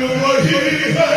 حسین وہی ہے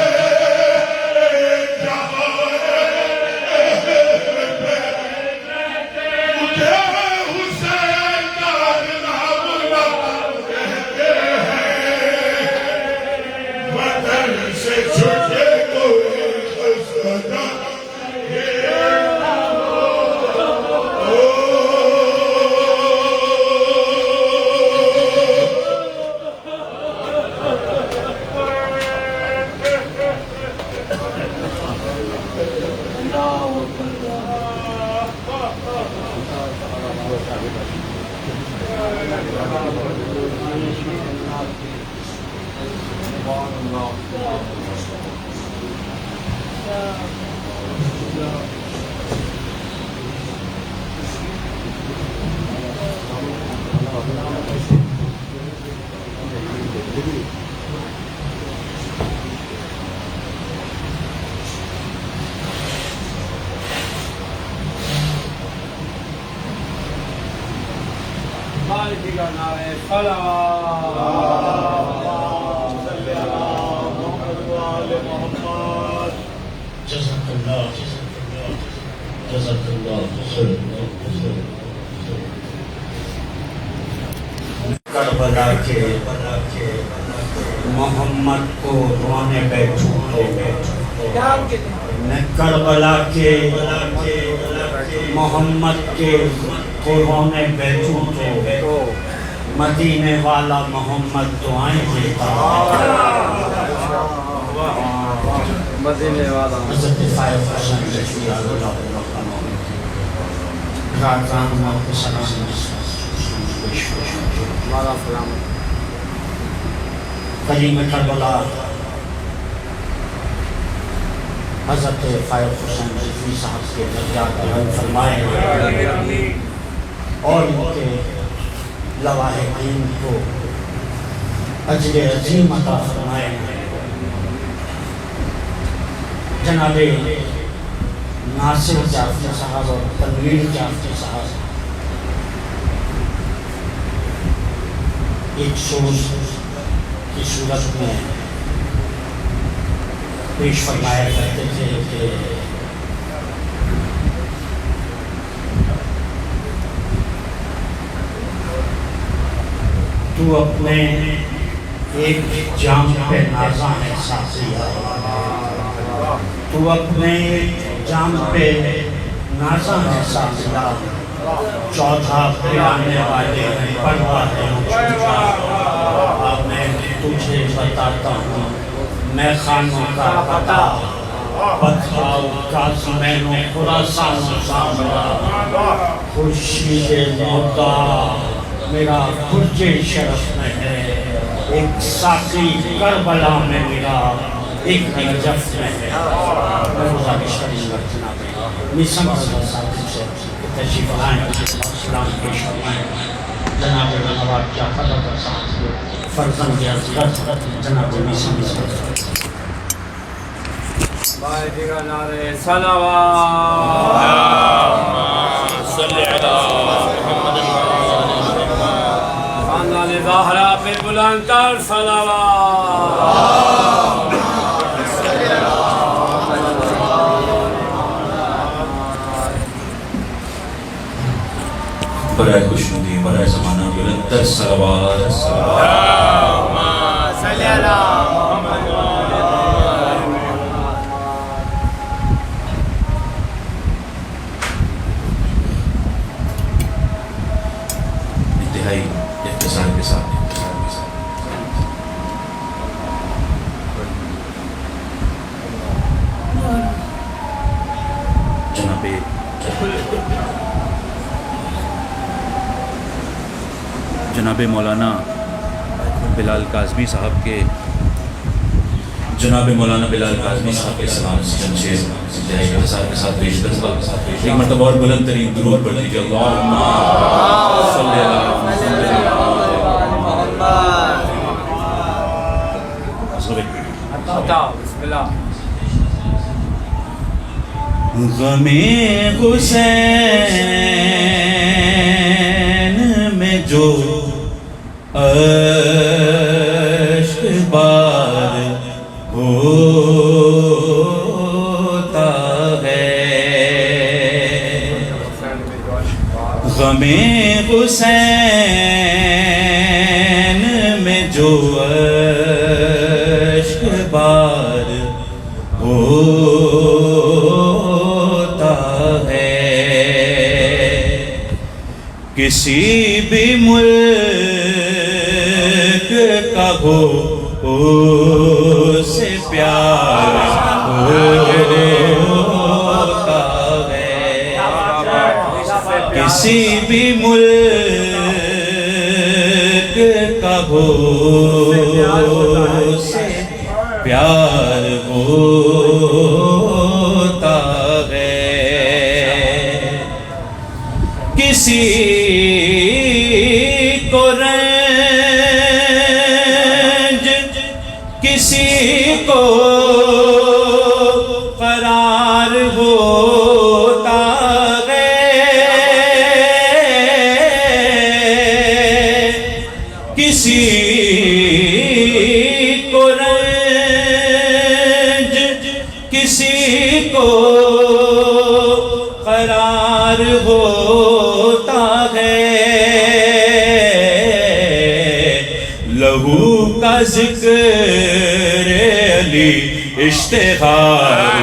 کربلا کے محمد کو رونے بیٹھوں میں کربلا کے محمد کے کو رونے بیٹھوں تو مدینے والا محمد دعائیں دیتا مدینے والا حضرت فائد حسین رضی اللہ عنہ راکان موت سلام کریم کربلا حضرت فائد حسین رضوی صاحب کے درجات بلند فرمائے اور ان کے لواحقین کو اجر عظیم عطا فرمائے. جناب ناصر جعفری صاحب اور تنویر جعفری صاحب ایک سوز کی صورت میں پیش فرمایا کرتے تھے کہ تو اپنے ایک جام پہ نازاں ہے سازیا، تو اپنے جام پہ نازاں ہے سازیا، چوتھا پلانے والے ہیں پڑھوا ہے اب میں تجھے بتاتا ہوں میں خانوں کا پتا بتاؤ کاظمین و خراسان و سامرا خورشید موتا میرا برج شرف میں ہے، ایک ساقی کربلا میں میرا ایک نجف میں ہے. میں گزارش کروں گا جناب میسم رضا صاحب سے تشریف لائیں سلام پیش فرمائیں. جناب نواب جعفر رضا صاحب سے فرزند اصغر جناب میسم رضا بھائی دیگا نعرے صلوات اللہم صلی علی محمد خاندان زہرا پہ بلند کر صلوات. برائے خوشنودی برائے زمانہ بلندر صلوات اللہم صلی علی محمد انتہائی اختصار کے ساتھ جناب مولانا بلال کاظمی صاحب کے سلام جنشیر انتہائی اختصار کے ساتھ پیش کروں گا. ایک مرتبہ اور بلند ترین درود پڑھ دیجیے اللہم صلی علی بسم اللہ. غم حسین میں جو اشک بار ہوتا ہے غم حسین میں جو اشک بار ہوتا ہے کسی بھی ملک کا ہو سے پیار ہوتا ہے کسی بھی ملک کا ہو سے پیار ہوتا ہے کسی کو رنج کسی کو قرار ہوتا ہے کسی کو رنج کسی کو قرار ہوتا ہے لہو کا ذکر علی اشتہار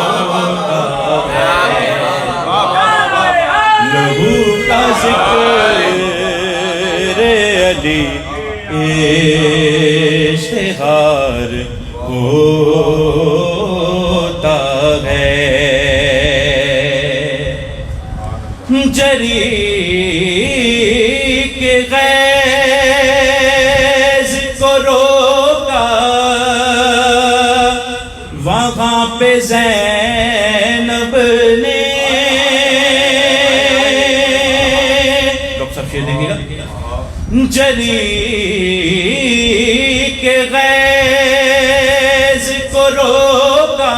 ہوتا ہے لہو کا ذکر علی اشتہار ہوتا ہے جری کے غیظ کو روکا وہاں پہ زینب نے ڈاکٹر صاحب شیر دیکھیے گا جری کے غیظ کو روکا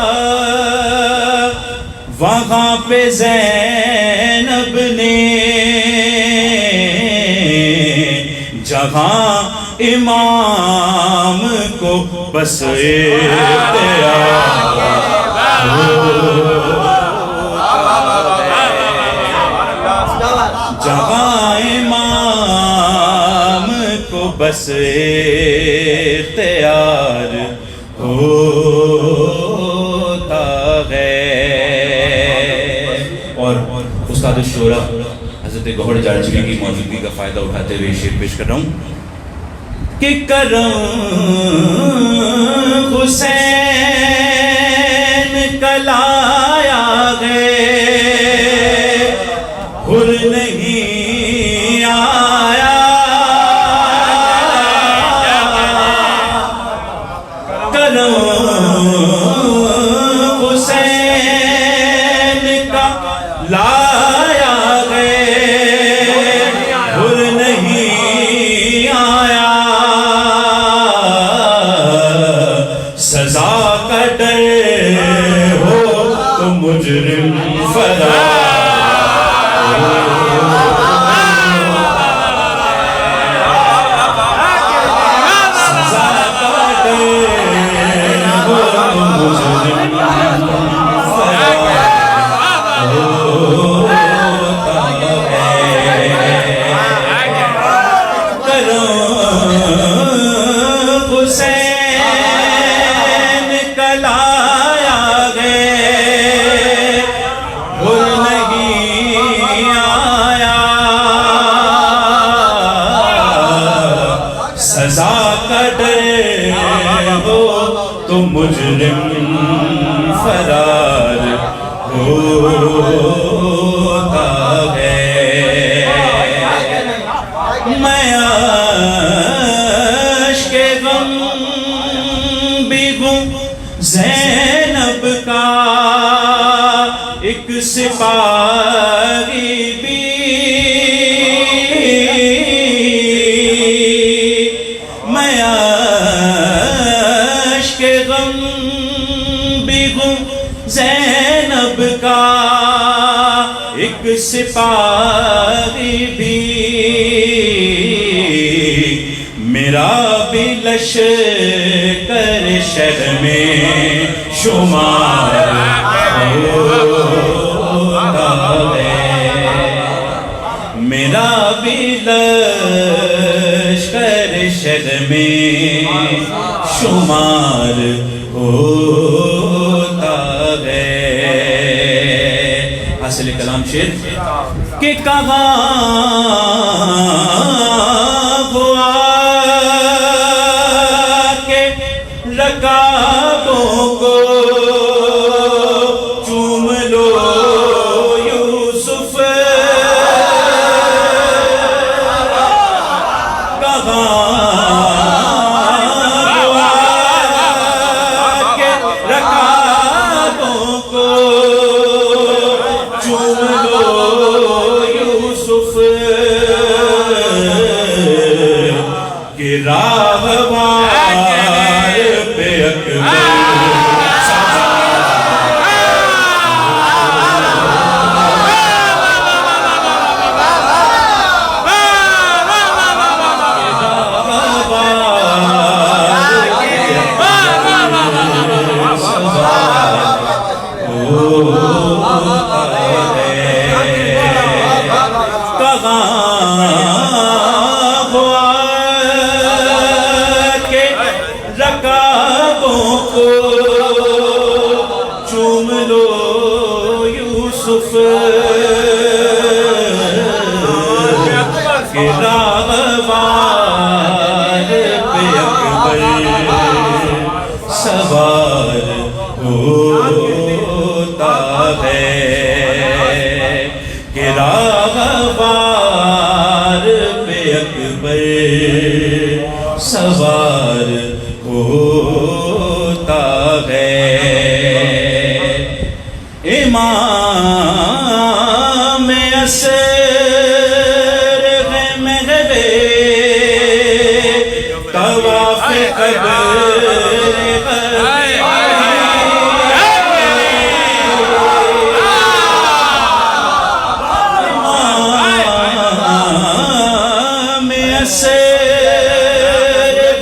وہاں پہ زینب نے جہاں امام کو بس جہاں امام کو بس اختیار ہوتا ہے اور استاد الشورا حضرت گوہر جارچوی کی موجودگی کا فائدہ اٹھاتے ہوئے شعر پیش کر رہا ہوں کہ کرم حسین کلایا گئے ہر نہیں آیا کرم حسین کا لایا گئے ہر نہیں آیا سزا کا ڈر ہو تو مجرم فرار حسین کلایا گئے بھول نہیں آیا سزا کا ڈر ہو تو مجرم فرار ہوتا ہے میں زینب کا ایک سپاہی بھی میں عشق غم بھی ہوں زینب کا ایک سپاہی بھی میرا بھی لشکر شد میں شمار ہوتا ہے میرا بھی لشکر شد میں شمار ہوتا ہے حاصل کلام شعر کہ کہاں ہوا کہ رکابوں کو چوم لو یوسف کہاں ہوا کہ رکابوں کو چوم لو یوسف کہ راہوار پہ اکبر چوم لو یوسف کہ راہوار پہ اکبر سوار ہوتا ہے کہ راہوار پہ اکبر سوار ہوتا ہے امام عصر ہے مہوے طواف قبر امام عصر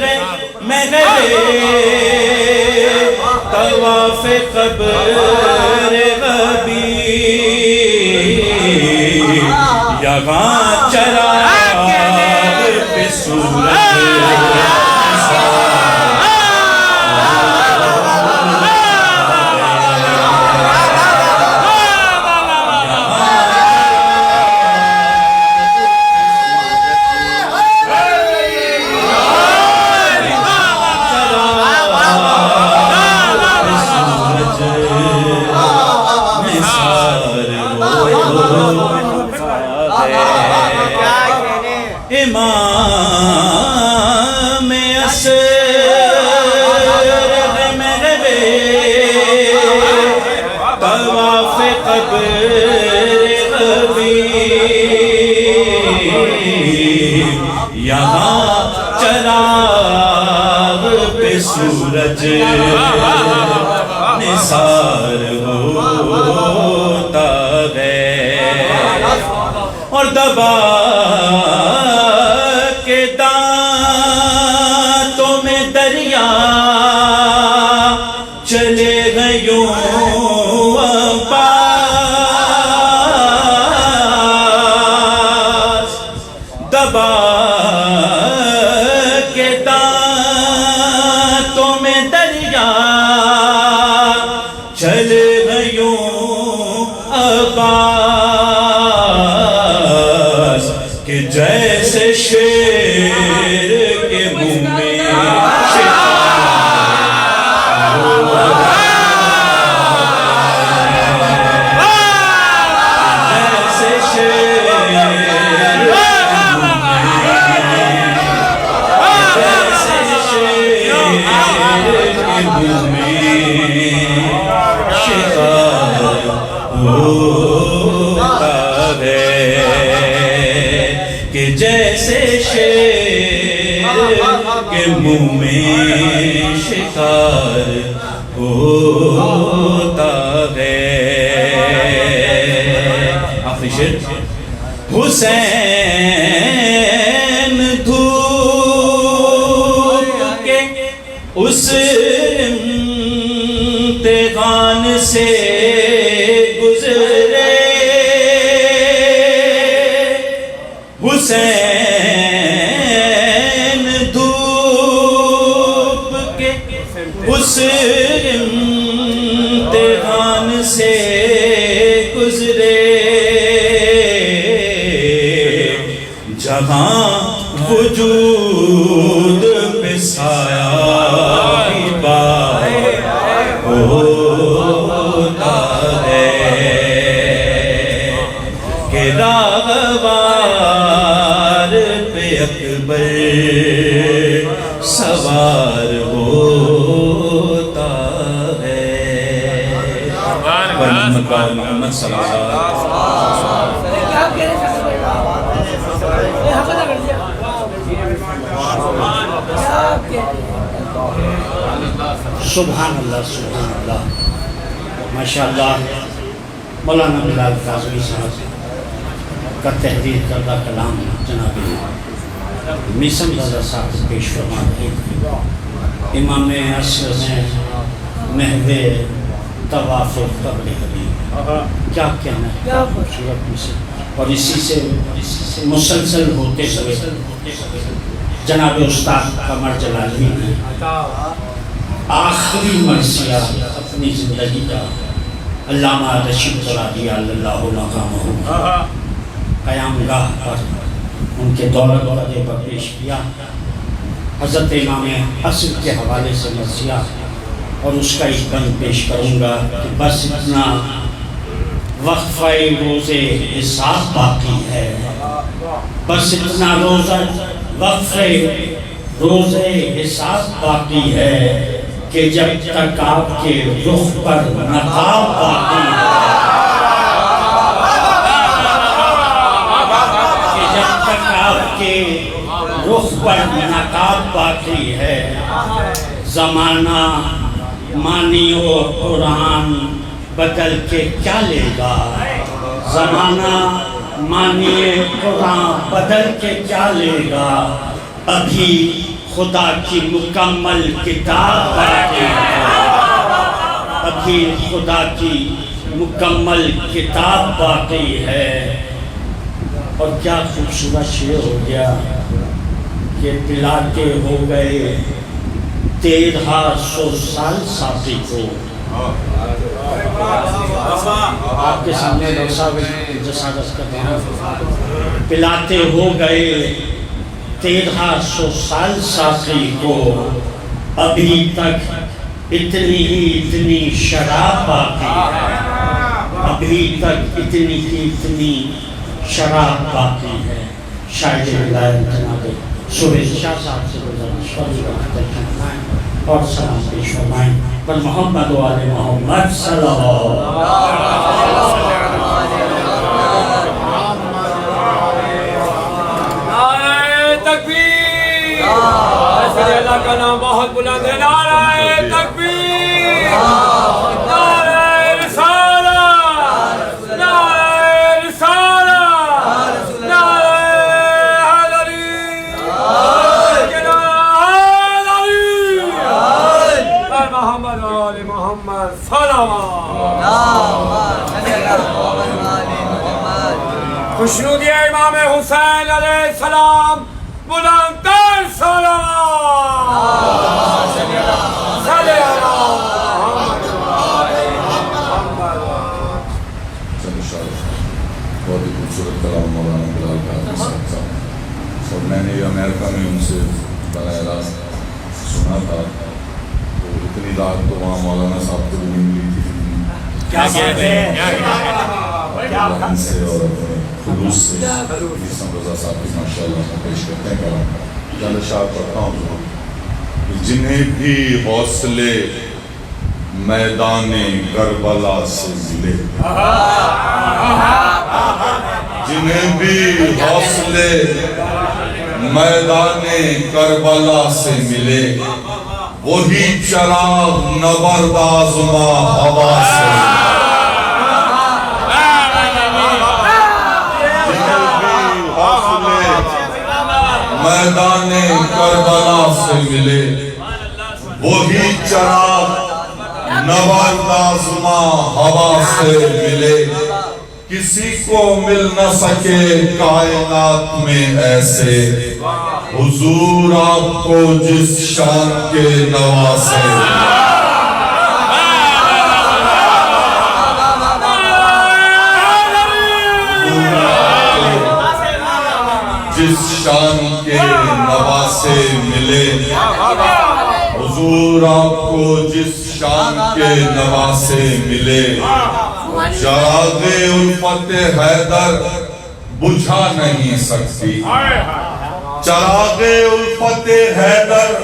ہے مہوے طواف قبر یہاں چراغ پہ سورج امام عصر ہے مہوے طواف قبر حبیب یہاں چراغ پہ سورج نثار ہوتا ہے اور دبا کے دانتوں میں دریا چلے گئے یوں عباس دبا کے دانتوں میں دریا چلے گئے یوں عباس کہ جیسے شیر کے منہ میں جیسے شیر کے منہ میں شکار ہوتا ہے کہ جیسے شیر کے منہ میں شکار ہوتا ہے آخری شعر حسین دھوپ کے اس امتحان سے گزرے حسین دھوپ کے اس امتحان سے گزرے جہاں وجود پہ سایہ ہوتا ہے کہ راغبار پہ اکبر سوار ہوتا ہے محمد صلی اللہ علیہ سبحان اللہ سبحان اللہ ماشاءاللہ مولانا بلال کاظمی صاحب کا تحریر کردہ کلام جناب میسم رضا صاحب پیش فرما رہے تھے امام عصر میں محو طواف قبر حبیب کیا کہنا ہے کیا خوبصورت مثال اور اسی سے مسلسل ہوتے ہوئے جناب استاد قمر جلالی نے آخری مرثیہ اپنی زندگی کا علامہ رشید ترابی اللہ مقامہ قیام گاہ پر ان کے دولت پر پیش کیا حضرت امام عصر کے حوالے سے مرثیہ اور اس کا ایک بند پیش کروں گا کہ بس اتنا وقفہ روزے حساب باقی ہے بس اتنا وقفہ روزے حساب باقی ہے کہ جب تک آپ کے رخ پر نقاب باقی ہے کہ جب تک آپ کے رخ پر نقاب باقی ہے زمانہ مانی و قرآن بدل کے کیا لے گا زمانہ مانی قرآن بدل کے کیا لے گا ابھی خدا کی مکمل کتاب باقی ہے ابھی خدا کی مکمل کتاب باقی ہے اور کیا خوبصورت شعر ہو گیا کہ پلاتے ہو گئے 1300 سال ساتھی کو آپ کے سامنے جسادت کا دہاں پلاتے ہو گئے 1300 سال ساتھی کو ابھی تک اتنی شراب باقی ہے ابھی تک اتنی شراب باقی ہے شاید ولایت جناب سوریش شاہ صاحب سے گزارش اور سلام پیش فرمائیں پر محمد و آل محمد صلی اللہ علیہ اللہ کا نام بہت بلند ہے نعرہ تکبیر نعرہ رسالت نعرہ رسالت نعرہ حیدری نعرہ حیدری پر محمد و آل محمد صلوات خوشنودی امام حسین علیہ السلام بلند تر صلوات صلی اللہ بہت ہی خوبصورت کلام مولانا بلال کاظمی صاحب کا اور میں نے یہ امریکہ میں ان سے براہ راست سنا تھا تو اتنی رات تو وہاں مولانا صاحب کو بھی نہیں ملی تھی کیا کہتے ہیں ان سے اور اپنے خلوص سے میسم رضا صاحب کی ماشاءاللہ پیش کرتے ہیں کلام چند اشعار پڑھتا ہوں جنہیں بھی حوصلے میدان کربلا سے ملے جنہیں بھی حوصلے میدان کربلا سے ملے وہی چراغ نبرد آزما ہوا سے جنہیں بھی حوصلے میدان کربلا سے ملے وہی چراغ نورد آزماں ہوا سے ملے کسی کو مل نہ سکے کائنات میں ایسے حضور آپ کو جس شان کے نواسے جس شان کے نواسے ملے حضور آپ کو جس شان کے نواسے ملے چراغ الفت حیدر بجھا نہیں سکتی چراغ الفت حیدر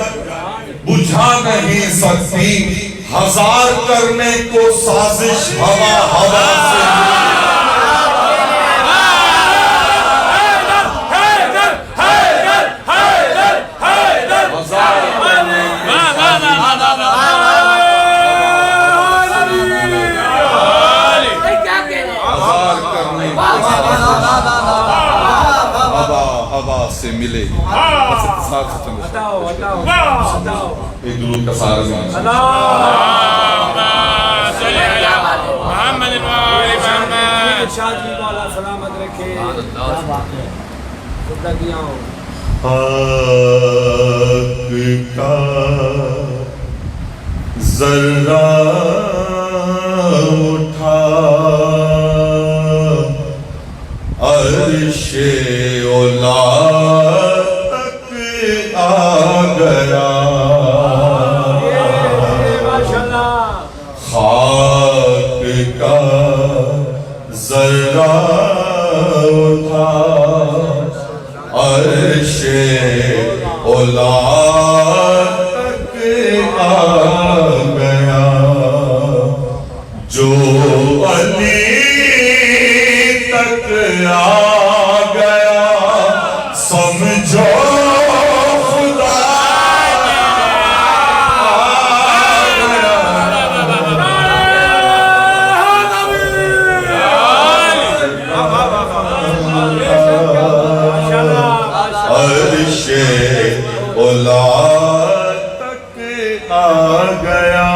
بجھا نہیں سکتی ہزار کرنے کو سازش ہوا ہوا سے سے ملے ایک درود کا سارا زمان محمد شادی والا سلامت رکھے حق کا ذرہ اٹھا عرش اولا تک آ گیا خاک کا ذرہ اٹھا عرش اولا تک آ گیا جو علی تک آ گیا سمجھو خدا عرش اولا تک آ گیا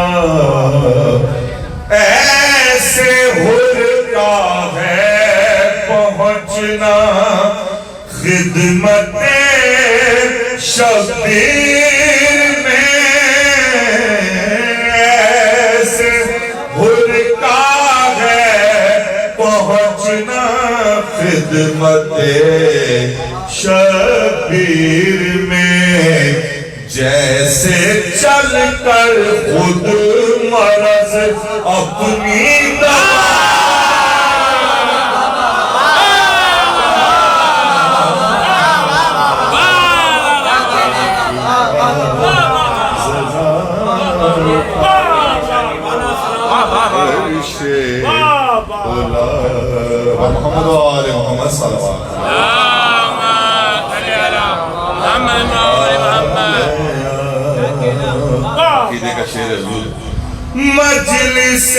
ایسے ہرتا ہے پہنچنا خدمت شبیر میں ایسے ہرتا ہے پہنچنا خدمت شبیر میں جیسے چل کر خود مرض اپنی محمد وآل محمد صلوات مجلس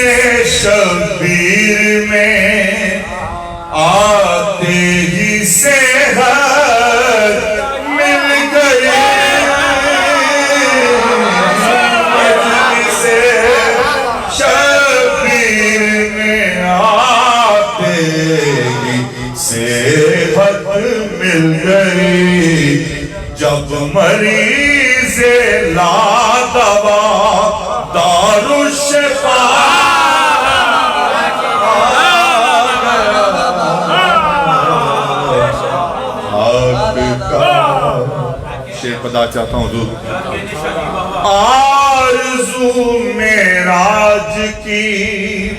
شبیر میں آتے ہی صحت مل گئی مجلس شبیر میں آتے ہی صحت مل گئی جب مریض لا دوا دارالشفا حق کا شیخ پدا چاہتا ہوں حضور آرزو معراج کی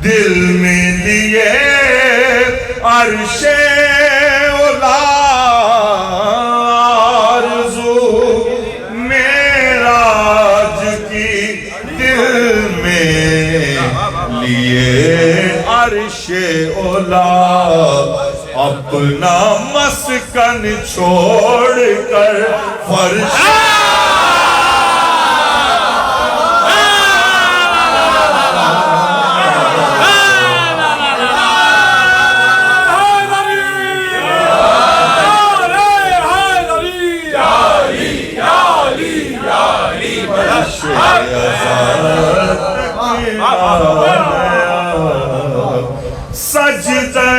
دل میں لیے عرش اولا آرزو معراج کی دل میں لیے عرش اولا اپنا مسکن چھوڑ کر فرش فرش ازا تک آ گیا سجدہ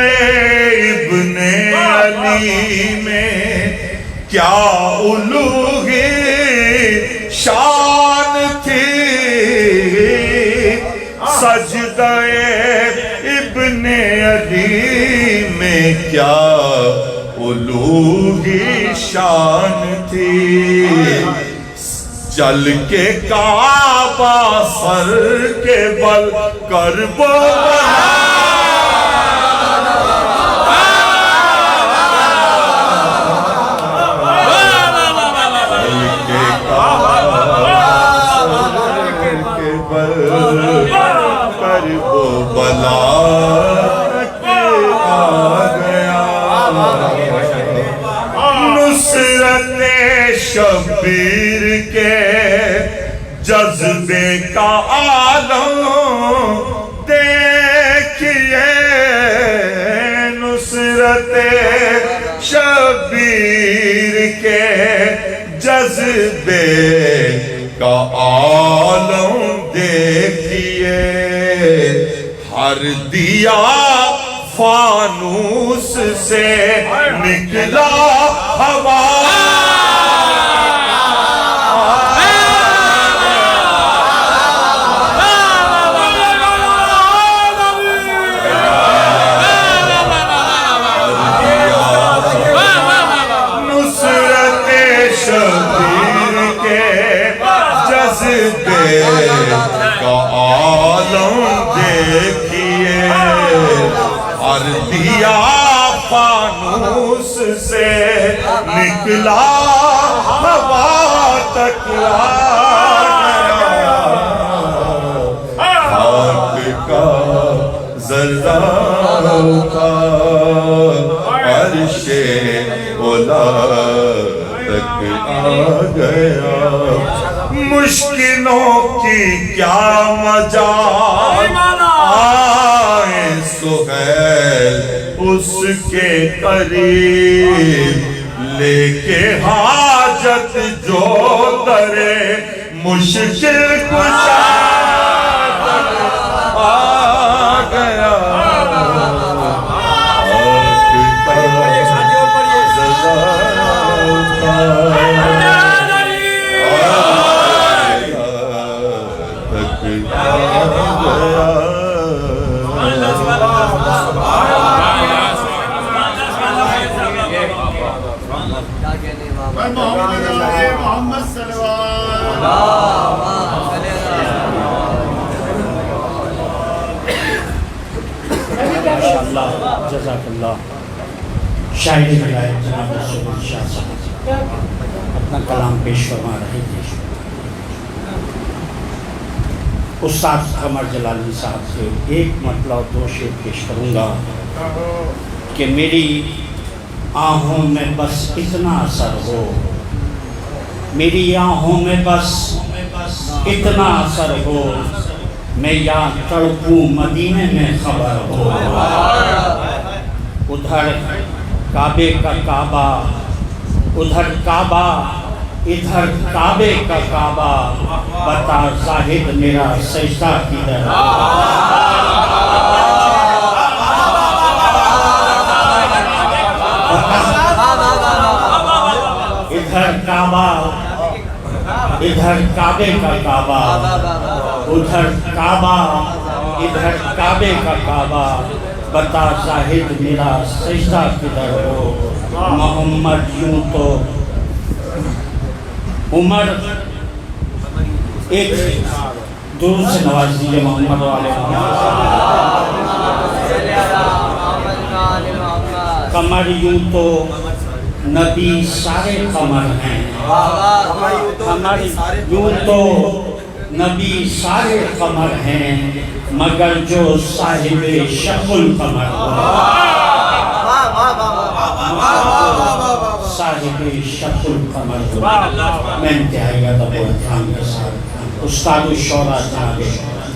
ابن علی میں کیا الوہ شان تھی سجدہ ابن علی میں کیا الوہ شان تھی جل کے کعبہ سر کے بل کرب شبیر کے جذبے کا عالم دیکھئے نصرت شبیر کے جذبے کا عالم دیکھئے ہر دیا فانوس سے نکلا ہوا کا عالم دیکھئے ہر دیا فانوس سے نکلا ہوا تک خاک کا ذرہ کا عرش اولا تک آ گیا مشکلوں کی کیا مجال آئے سہیل اس کے قریب لے کے حاجت جو درے مشکل کشا آ گیا جزاک اللہ شاعری ولایت جناب رسول شاہ صاحب اپنا کلام پیش فرما رہے تھے استاد قمر جلالی صاحب سے ایک مطلب دو شعر پیش کروں گا کہ میری آنکھوں میں بس اتنا اثر ہو میری آنکھوں میں بس اتنا اثر ہو میں یا تڑپوں مدینے میں خبر ہو ادھر کعبے کا کعبہ ادھر کعبہ ادھر کعبے کا کعبہ بتا زاہد میرا سجدہ کدھر ادھر کعبہ ادھر کعبے کا کعبہ ادھر کعبہ ادھر کعبے کا کعبہ بتا زاہد میرا سجدہ کدھر ہو محمد یوں تو عمر ایک دور سے نواز دیجئے محمد والے قمر یوں تو نبی سارے قمر ہیں قمر یوں تو نبی سارے قمر ہیں مگر جو صاحب شق القمر صاحب شق القمر میں انتہائی ادب و احترام کے ساتھ استاد الشعراء جناب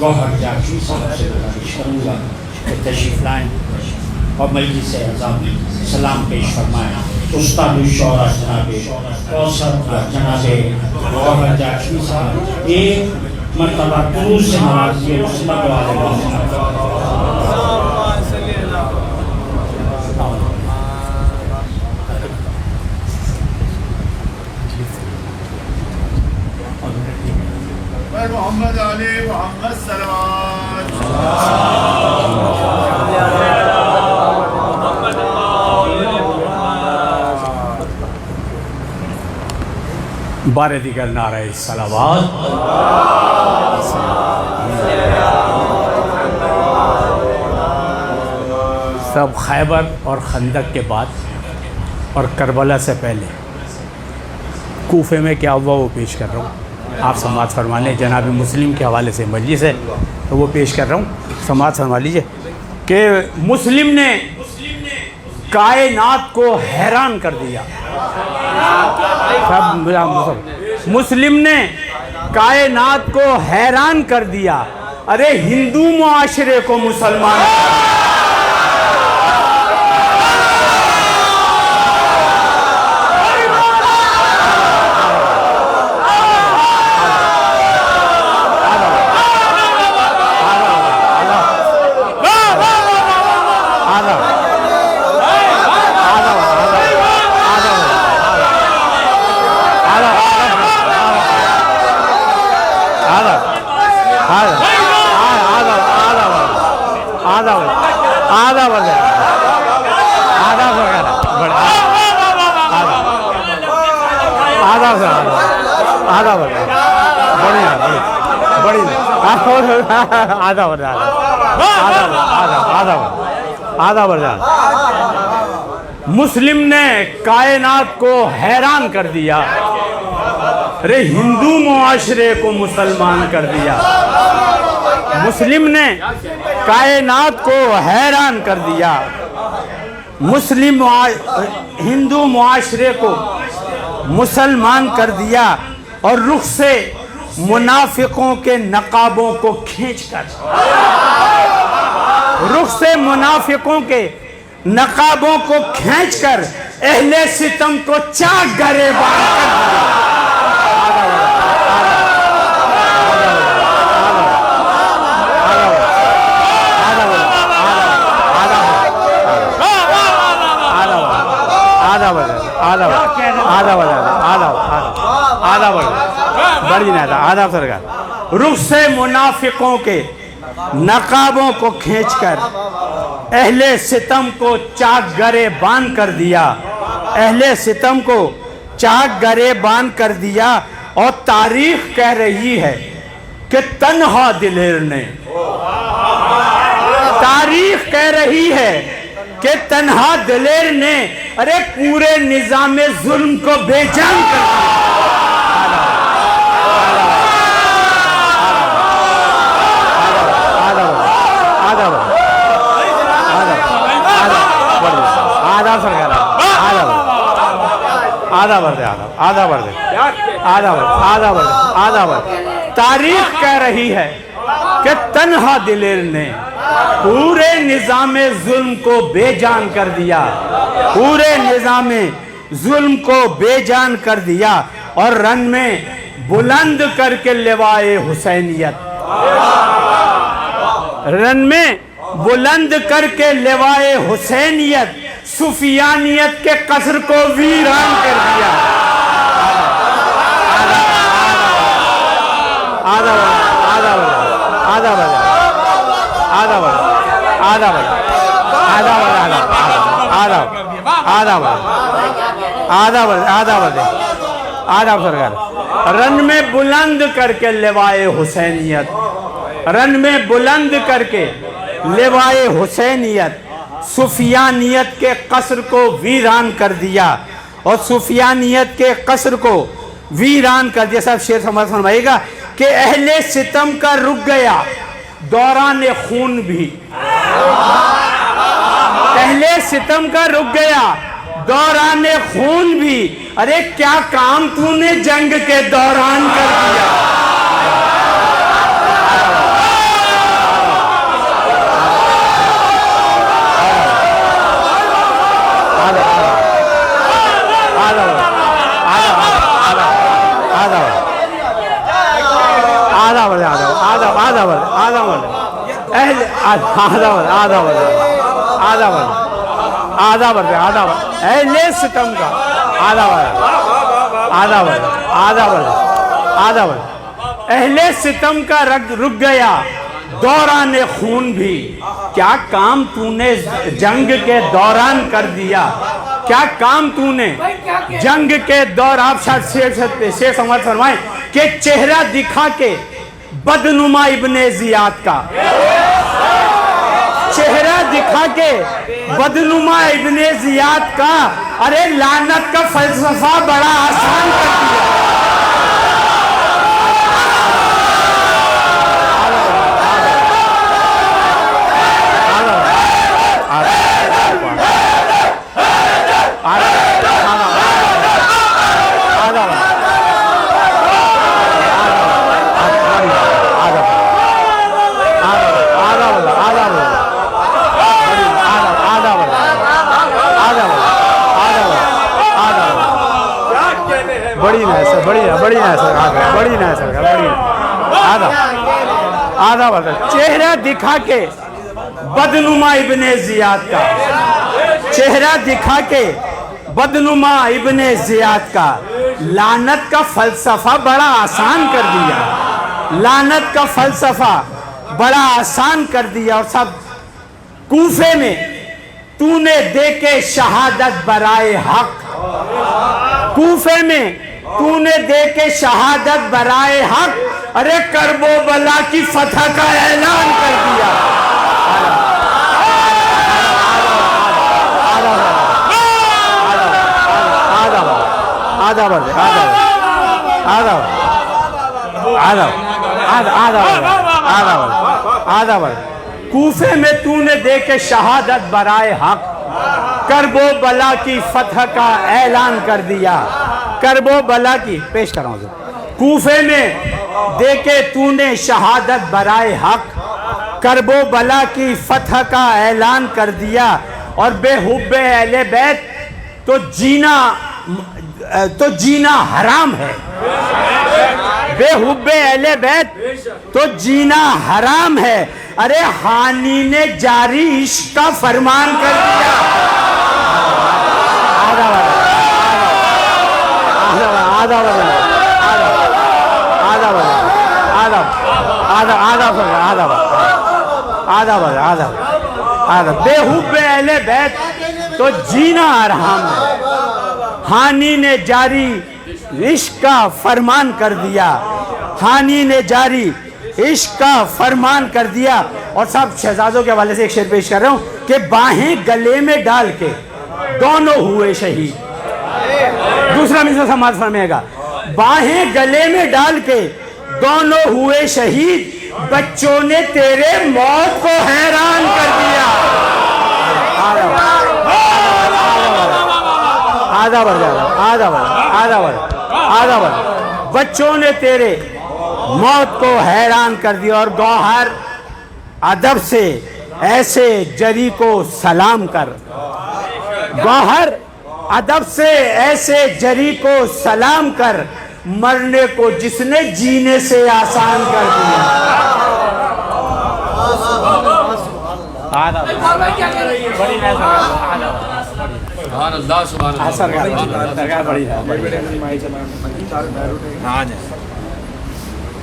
گوہر جعفری صاحب سے گزارش کروں گا کہ تشریف لائیں اور مجلس اعظم میں سلام پیش فرمائیں استاد الشعراء جناب کوثر جناب محمد جاشمی صاحب ایک مرتبہ دروس سے نوازیے عصمت والے محمد علی محمد صلوات بار دیگر نعرہ صلوات سب خیبر اور خندق کے بعد اور کربلا سے پہلے کوفے میں کیا ہوا وہ پیش کر رہا ہوں. آپ سماعت فرما لیں. جناب مسلم کے حوالے سے مجلس ہے تو وہ پیش کر رہا ہوں, سماعت فرما لیجئے کہ مسلم نے کائنات کو حیران کر دیا. مسلم نے کائنات کو حیران کر دیا. ارے ہندو معاشرے کو مسلمان مسلم نے کائنات کو حیران کر دیا. ارے ہندو معاشرے کو مسلمان کر دیا. مسلم نے کائنات کو حیران کر دیا. ہندو معاشرے کو مسلمان کر دیا اور رخ سے منافقوں کے نقابوں کو کھینچ کر نقابوں کو کھینچ کر اہل ستم کو چاک گریبان رخ سے منافقوں کے نقابوں کو کھینچ کر اہل ستم کو چاک گرے بان کر دیا. اہل ستم کو چاک گرے بان کر دیا. اور تاریخ کہہ رہی ہے کہ تنہا دلیر نے تاریخ کہہ رہی ہے کہ تنہا دلیر نے ارے پورے نظام ظلم کو بے جان کر دیا. تاریخ کہہ رہی ہے کہ تنہا دلیر نے پورے نظام ظلم کو بے جان کر دیا. پورے نظام ظلم کو بے جان کر دیا اور رن میں بلند کر کے لوائے حسینیت بلند کر کے لوائے حسینیت سفیانیت کے قصر کو ویران کر دیا. رن میں بلند کر کے لوائے حسینیت رن میں بلند کر کے لوائے حسینیت سفیانیت کے قصر کو ویران کر دیا. اور سفیانیت کے قصر کو ویران کر دیا. صاحب شعر سمجھ فرمائیے گا کہ اہل ستم کا رک گیا دوران خون بھی. اہل ستم کا رک گیا دوران خون بھی. ارے کیا کام تو نے جنگ کے دوران کر دیا. آدھا بڑھ آدھا بڑھ اہل آدھا بڑھ اہل ستم کا آدھا بڑھ اہل ستم کا رک گیا دوران خون بھی، کیا کام تو نے جنگ کے دوران کر دیا، کیا کام تو نے جنگ کے دور. آپ شیخ سمجھ فرمائیں کہ چہرہ دکھا کے بدنما ابن زیاد کا، چہرہ دکھا کے بدنما ابن زیاد کا، ارے لعنت کا فلسفہ بڑا آسان کر دیا. چہرہ دکھا کے بدنما ابن زیاد کا، چہرہ دکھا کے بدنما ابن زیاد کا، لعنت کا فلسفہ بڑا آسان کر دیا، لعنت کا فلسفہ بڑا آسان کر دیا. اور سب کوفے میں تو نے دے کے شہادت برائے حق، کوفے میں تو نے دے کے شہادت برائے حق، ارے کرب و بلا کی فتح کا اعلان کر دیا. کوفے میں تو نے دے کے شہادت برائے حق، کرب و بلا کی فتح کا اعلان کر دیا. کرب و بلا کی پیش کر رہا ہوں. کوفے میں دے کے تو نے شہادت برائے حق، کرب و بلا کی فتح کا اعلان کر دیا. اور بے حب اہل بیت تو جینا حرام ہے، بے حب اہل بیت تو جینا حرام ہے. ارے حانی نے جاری عشق کا فرمان کر دیا. بے حب اہل بیت تو جینا حرام ہے. حانی نے جاری عشق کا فرمان کر دیا، حانی نے جاری عشق کا فرمان کر دیا. اور صاحب شہزادوں کے حوالے سے ایک شعر پیش کر رہا ہوں کہ باہیں گلے میں ڈال کے دونوں ہوئے شہید. دوسرا مثال سماعت فرمائے گا. باہیں گلے میں ڈال کے دونوں ہوئے شہید، بچوں نے تیرے موت کو حیران کر دیا. بچوں نے تیرے موت کو حیران کر دیا. اور گوہر ادب سے ایسے جری کو سلام کر، گوہر ادب سے ایسے جری کو سلام کر، مرنے کو جس نے جینے سے آسان کر دیا.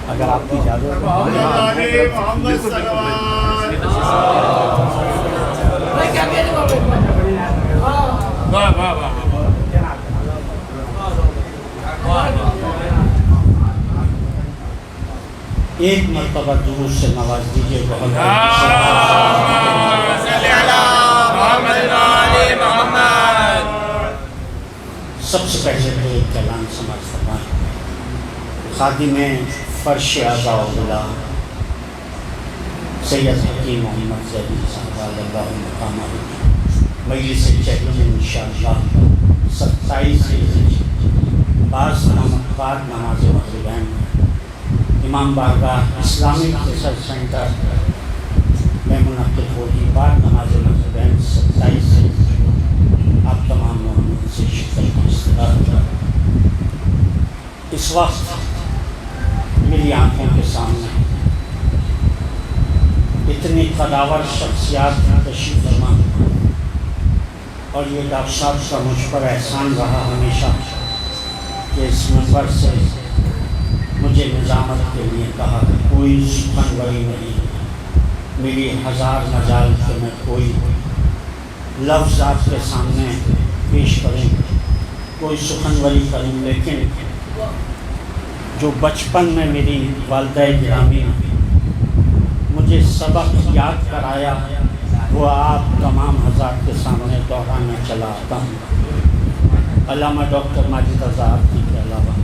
اگر آپ کی اجازت محمد صلوات. ایک مرتبہ درود سے نواز دیجیے. بہت سب سے پہلے تو ایک اعلان سماعت فرمائیں. خادم فرش اعضاء اللہ سید حکیم محمد زیدی صاحب اللہ مقامہ مجلس چہلم انشاءاللہ 27 بعد نماز مغربین امام بارگاہ اسلامک ریسرچ سینٹر میں منعقد ہوگی. بعد نماز مغربین 27 آپ تمام مومنین سے شرکت کی استدعا. اس وقت میری آنکھوں کے سامنے قداور شخصیات تشریف فرما، اور یہ ڈاکٹر صاحب کا مجھ پر احسان رہا ہمیشہ کہ اس منبر سے مجھے نظامت کے لیے کہا کہ کوئی سخنوری نہیں، میری ہزار مجال کہ میں کوئی لفظ آپ کے سامنے پیش کریں، کوئی سخنوری کریں، لیکن جو بچپن میں میری والدہ گرامی مجھے سبق یاد کرایا وہ آپ تمام حضرات کے سامنے دہرانا چلا آتا ہوں۔ علامہ ڈاکٹر ماجد رضا آبادی کے علاوہ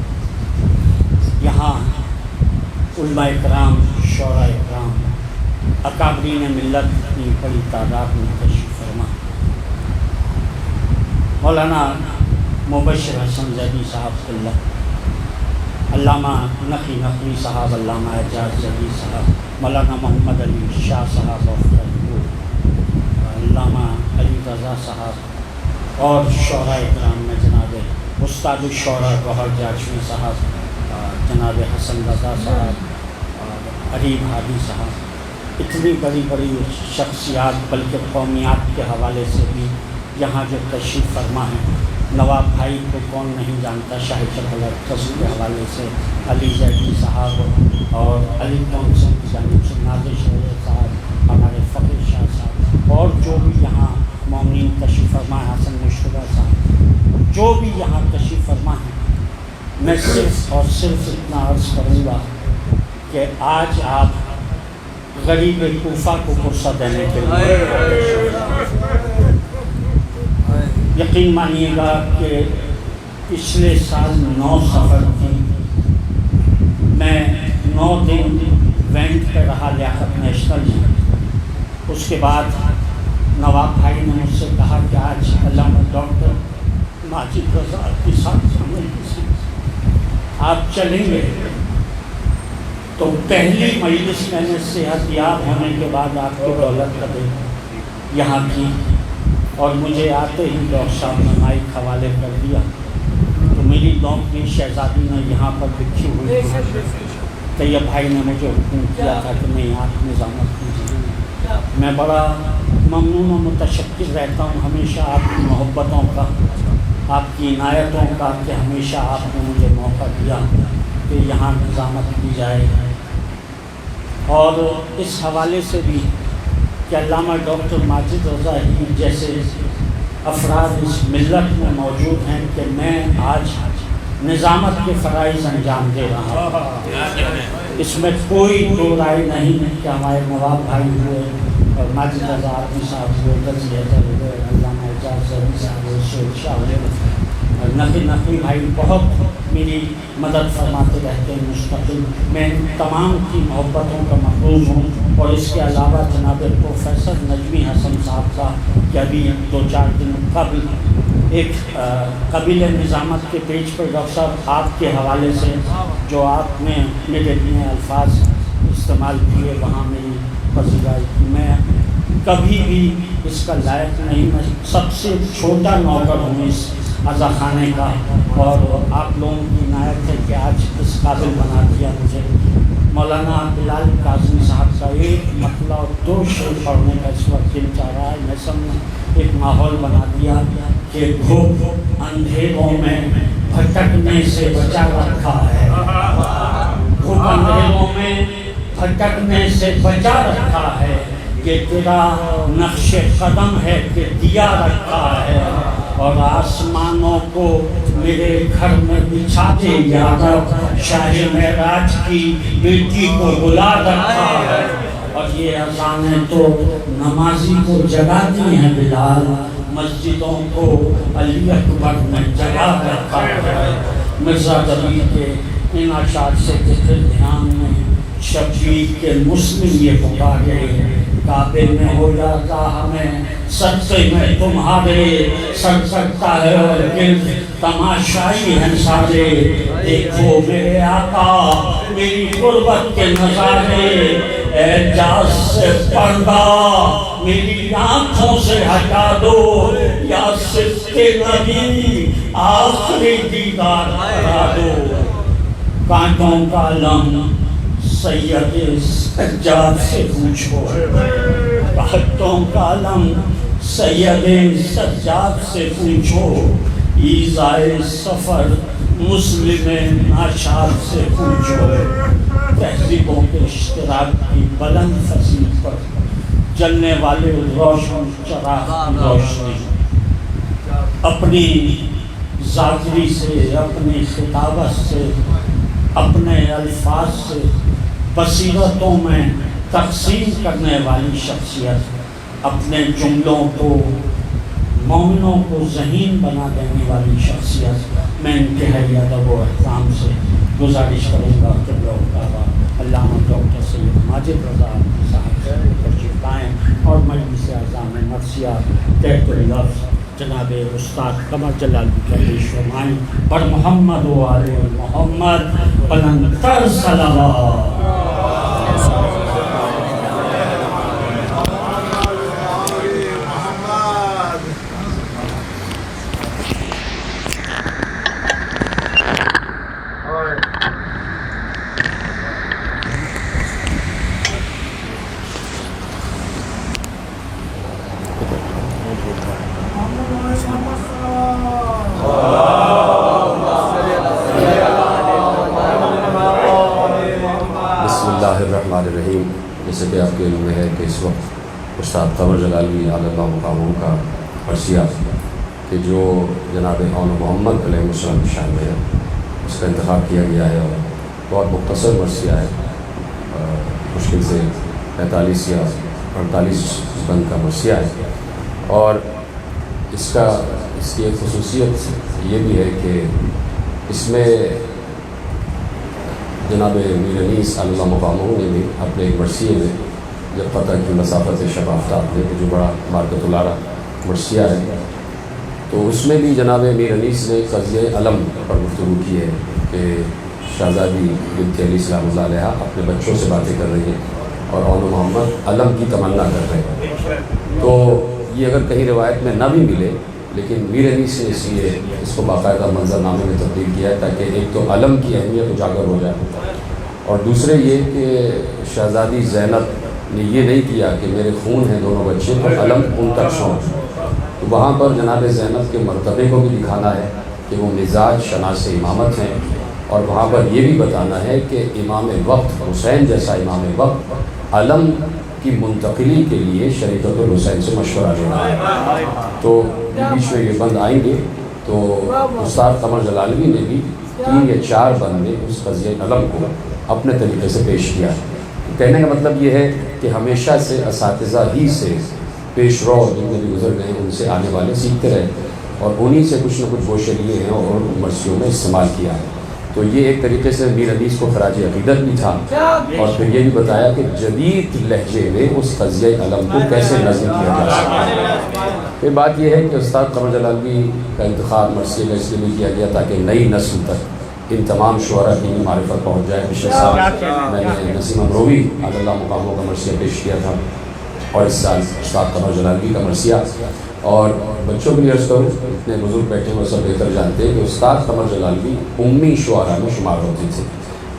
یہاں علماء اکرام، شعراء اکرام، اکابرین ملت کی بڑی تعداد میں تشریف فرما۔ مولانا مبشر حسن زیدی صاحب اللہ، علامہ نقی نقوی صاحب، علامہ اعجاز زیدی صاحب، مولانا محمد علی شاہ صاحب آف کلپور، علامہ علی رضا صاحب، اور شعراء اکرام میں جناب استاد الشعراء گوہر جاجوی صاحب، جناب حسن رضا صاحب، عریب ہادی صاحب، اتنی بڑی بڑی شخصیات، بلکہ قومیات کے حوالے سے بھی یہاں جو تشریف فرما ہے۔ نواب بھائی کو کون نہیں جانتا، شاہ شربلت قصر کے حوالے سے علی زیدی صاحب اور علی قوم سنگھ کی جانب سے نازش شریف صاحب، ہمارے فقیر شاہ صاحب، اور جو بھی یہاں مومنین تشریف فرما ہے، حسن مشتبہ صاحب، جو بھی یہاں تشریف فرما ہے، میں صرف اور صرف اتنا عرض کروں گا کہ آج آپ غریب کوفہ کو پرسہ دینے کے لیے یقین مانیے گا کہ پچھلے سال 9 سفر تھی، میں 9 دن وینٹ پہ رہا لیاقت نیشنل میں۔ اس کے بعد نواب بھائی نے مجھ سے کہا کہ آج علامہ ڈاکٹر ماجد رضا کے ساتھ آپ چلیں گے، تو پہلی مجلس میں نے صحت یاب ہونے کے بعد آپ کی دولت قدر یہاں کی، اور مجھے آتے ہی ڈاکٹر صاحب نے مائک حوالے کر دیا، تو میری لونکی شہزادی نے یہاں پر لکھی ہوئی تھی، طیب بھائی نے مجھے حکم کیا تھا کہ میں آپ نظامت کیجیے۔ میں بڑا ممنون و متشکر رہتا ہوں ہمیشہ آپ کی محبتوں کا، آپ کی عنایتوں کا، کہ ہمیشہ آپ نے مجھے موقع دیا کہ یہاں نظامت کی جائے۔ اور اس حوالے سے بھی کہ علامہ ڈاکٹر ماجد رضا ہی جیسے افراد اس ملت میں موجود ہیں کہ میں آج نظامت کے فرائض انجام دے رہا ہوں، اس میں کوئی دو رائے نہیں کہ ہمارے نواب بھائی ہوئے اور ماجد رضا آبادی صاحب ہوئے، غازی حیدر ہوئے، علامہ اعجاز زیدی صاحب ہوئے، شیر شاہ ہوئے، نقی نقوی بھائی بہت میری مدد فرماتے رہتے ہیں مستقل۔ میں تمام کی محبتوں کا محروم ہوں، اور اس کے علاوہ جناب پروفیسر نجمی حسن صاحب کا کہ ابھی 2-4 دن قبل ایک قبیل نظامت کے پیج پر ڈاکٹر صاحب آپ کے حوالے سے جو آپ نے میرے لیے الفاظ استعمال کیے، وہاں میری پذیرائی کی۔ میں کبھی بھی اس کا لائق نہیں، میں سب سے چھوٹا نوکر ہوں اس عزا خانے کا، اور آپ لوگوں کی عنایت ہے کہ آج اس قابل بنا دیا مجھے۔ مولانا بلال کاظمی صاحب کا ایک مطلع اور 2 شعر پڑھنے کا اس وقت دل چاہ رہا ہے، میں سب نے ایک ماحول بنا دیا کہ گھوپ اندھیروں میں بھٹکنے سے بچا رکھا ہے، گھوپ اندھیروں میں بھٹکنے سے بچا رکھا ہے، کہ تیرا نقش قدم ہے کہ دیا رکھا ہے، اور آسمانوں کو میرے گھر میں بچھا دے یارب، شاہ معراج کی بیٹی کو بلا رکھا ہے، اور یہ اذانیں تو نمازی کو جگاتی ہیں بلال، مسجدوں کو علی اکبر نے جگا رکھا ہے۔ مرزا دبیر کے ان اشعار سے ذکر دھیان میں شبیر کے مسلم یہ پکارے، کعبے میں ہو جاتا ہمیں صدقے میں تمہارے، سر سکتا ہے اور گرد تماشائی ہیں سارے، دیکھو میرے آقا میری غربت کے نظارے، اعجاز سے پردہ میری آنکھوں سے ہٹا دو، یا صدق نبی آخری دیدار کرا دو۔ کانٹوں کا علم سید سجاد سے پوچھو، راحتوں کا عالم سید سجاد سے پوچھو، ایذائے سفر مسلم ناشاد سے پوچھو، تہذیبوں کے اشتراک کی بلند فضیل پر جلنے والے روشن چراغ کی روشنی، اپنی ذاکری سے، اپنی خطابت سے، اپنے الفاظ سے بصیرتوں میں تقسیم کرنے والی شخصیت، اپنے جملوں کو مومنوں کو ذہین بنا دینے والی شخصیت، میں انتہائی ادب و احترام سے گزارش کروں گا کہ علامہ ڈاکٹر سید ماجد رضا صاحب تشریف لائیں اور مجلس اعظام مرثیہ تحت اللفظ جناب استاد قمر جلالی کا پیش فرمائیں، اور محمد و آل محمد بلندتر صلوات۔ الرحمن الرحیم۔ جیسے کہ آپ کے علم میں ہے کہ اس وقت استاد قمر جلالی علی اللہ مقامہ کا مرثیہ کہ جو جناب اون محمد علیہ السلام کی شان میں ہے، اس کا انتخاب کیا گیا ہے اور بہت مختصر مرثیہ ہے، مشکل سے 45 یا 48 بند کا مرثیہ ہے، اور اس کی ایک خصوصیت یہ بھی ہے کہ اس میں جناب میر انیس علی اللہ مقامہ نے بھی اپنے ایک مرثیے میں جب فتح کی مسافت شب آفتاب نے جو بڑا بارکۃ العریٰ مرثیہ ہے، تو اس میں بھی جناب میر انیس نے قضیہ علم پر گفتگو کی ہے کہ شہزادی بنت علی سلام اللہ علیہ اپنے بچوں سے باتیں کر رہی ہیں اور اون محمد علم کی تمنا کر رہے ہیں۔ تو یہ اگر کہیں روایت میں نہ بھی ملے، لیکن میر انیس نے اس لیے اس کو باقاعدہ منظر نامے میں تبدیل کیا ہے تاکہ ایک تو علم کی اہمیت اجاگر ہو جائے، اور دوسرے یہ کہ شہزادی زینب نے یہ نہیں کیا کہ میرے خون ہیں دونوں بچے تو علم ان تک شوق، تو وہاں پر جناب زینب کے مرتبے کو بھی دکھانا ہے کہ وہ مزاج شناس امامت ہیں، اور وہاں پر یہ بھی بتانا ہے کہ امام وقت حسین جیسا امام وقت علم کی منتقلی کے لیے شریعت الحسین سے مشورہ لینا ہے۔ تو بیچ میں یہ بند آئیں گے، تو استاد قمر جلالی نے بھی 3 یا 4 بند میں اس قضیہ علم کو اپنے طریقے سے پیش کیا ہے۔ کہنے کا مطلب یہ ہے کہ ہمیشہ سے اساتذہ ہی سے پیش رو جتنے بھی گزر گئے ان سے آنے والے سیکھتے رہے، اور انہی سے کچھ نہ کچھ گوشے لیے ہیں اور مرثیوں میں استعمال کیا ہے۔ تو یہ ایک طریقے سے میر انیس کو خراج عقیدت بھی تھا، اور پھر یہ بھی بتایا کہ جدید لہجے میں اس قضیہ علم کو کیسے نظم کیا جا سکتا ہے۔ پھر بات یہ ہے کہ استاد قمر جلالی کا انتخاب مرثیے کا اس لیے بھی کیا گیا تاکہ نئی نسل تک ان تمام شعراء کی معرفت پہنچ جائے۔ پچھلے سال میں نے نسیم امروی علی اللہ مقامہ کا مرثیہ پیش کیا تھا، اور اس سال استاد قمر جلالی کا مرثیہ، اور بچوں کے لیے عرض کروں اتنے بزرگ بیٹھے وہ سب بہتر جانتے ہیں کہ استاد قمر جلالی امی شعراء میں شمار ہوتے تھے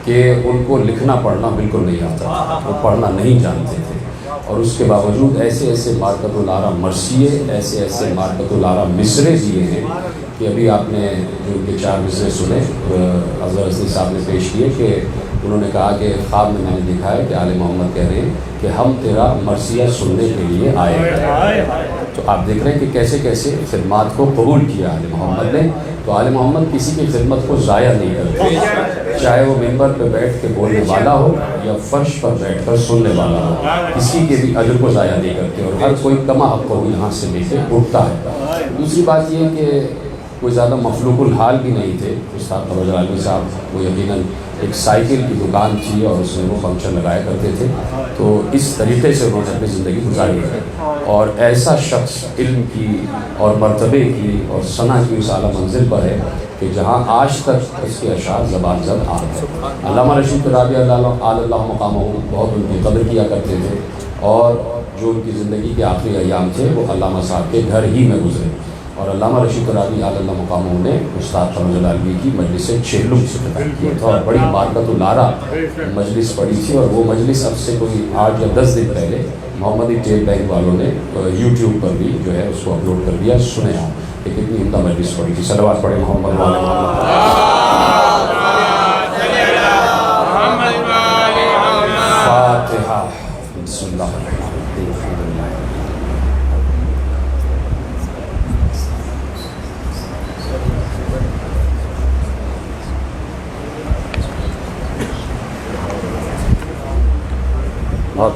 کہ ان کو لکھنا پڑھنا بالکل نہیں آتا تھا، وہ پڑھنا نہیں جانتے تھے، اور اس کے باوجود ایسے ایسے مارکۃ العریٰ مرثیے، ایسے ایسے مارکۃ العریٰ مصرے دیے ہیں کہ ابھی آپ نے جو ان کے 4 مصرے سنے اظہر حسنی صاحب نے پیش کیے کہ انہوں نے کہا کہ خواب میں نے دیکھا ہے کہ آل محمد کہہ رہے ہیں کہ ہم تیرا مرثیہ سننے کے لیے آئے ہیں۔ تو آپ دیکھ رہے ہیں کہ کیسے کیسے خدمات کو قبول کیا آل محمد نے۔ تو آل محمد کسی کی خدمت کو ضائع نہیں کرتے، چاہے وہ ممبر پہ بیٹھ کے بولنے والا ہو یا فرش پر بیٹھ کر سننے والا ہو، کسی کے بھی اجر کو ضائع نہیں کرتے، اور ہر کوئی کما حق کو یہاں سے لے کے اٹھتا ہے۔ دوسری بات یہ کہ کوئی زیادہ مخلوق الحال بھی نہیں تھے استاد قمر جلالی صاحب، وہ یقیناً ایک سائیکل کی دکان تھی اور اس میں وہ فنکشن لگایا کرتے تھے، تو اس طریقے سے انہوں نے اپنی زندگی گزاری ہے، اور ایسا شخص علم کی اور مرتبے کی اور ثنا کی اس اعلیٰ منزل پر ہے کہ جہاں آج تک اس کے اشعار زبان زد عام ہے۔ علامہ رشید رابعی علی اللہ مقامہ بہت ان کی قدر کیا کرتے تھے، اور جو ان کی زندگی کے آخری ایام تھے وہ علامہ صاحب کے گھر ہی میں گزرے، اور علامہ رشید ترابی علی اللہ مقامہ نے استاد قمر جلالوی کی مجلس چہلم سے خطاب کیا تھا اور بڑی بارکت العارہ مجلس پڑھی تھی. اور وہ مجلس اب سے کوئی 8 یا 10 دن پہلے محمدی ٹیل بینک والوں نے یوٹیوب پر بھی جو ہے اس کو اپلوڈ کر دیا. سنیں آپ ایک اتنی عمدہ مجلس پڑھی تھی. صلوات پڑھیں محمد والے فاتحہ. بسم اللہ الرحمن الرحیم.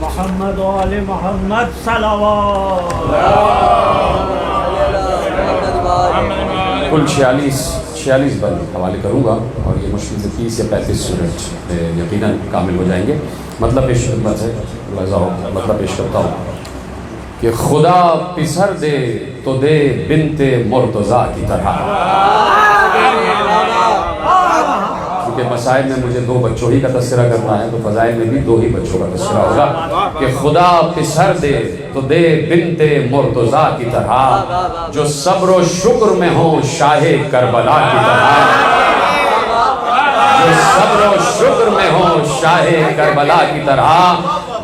محمد و آل محمد صلوات. کل 46 بند حوالے کروں گا اور یہ مشکل سے 30 یا 35 منٹ یقیناً کامل ہو جائیں گے. مطلب پیش خدمت ہے مطلب پیش کرتا ہوں کہ خدا پسر دے تو دے بنت مرتضیٰ کی طرح. کیونکہ مسائل میں مجھے 2 بچوں ہی کا تذکرہ کرنا ہے تو فضائل میں بھی 2 ہی بچوں کا تذکرہ ہوگا کہ خدا پسر دے تو دے بنت مرتضیٰ کی طرح جو صبر و شکر میں ہوں شاہ کربلا کی طرح. جو صبر و شکر میں ہوں شاہ کربلا کی طرح.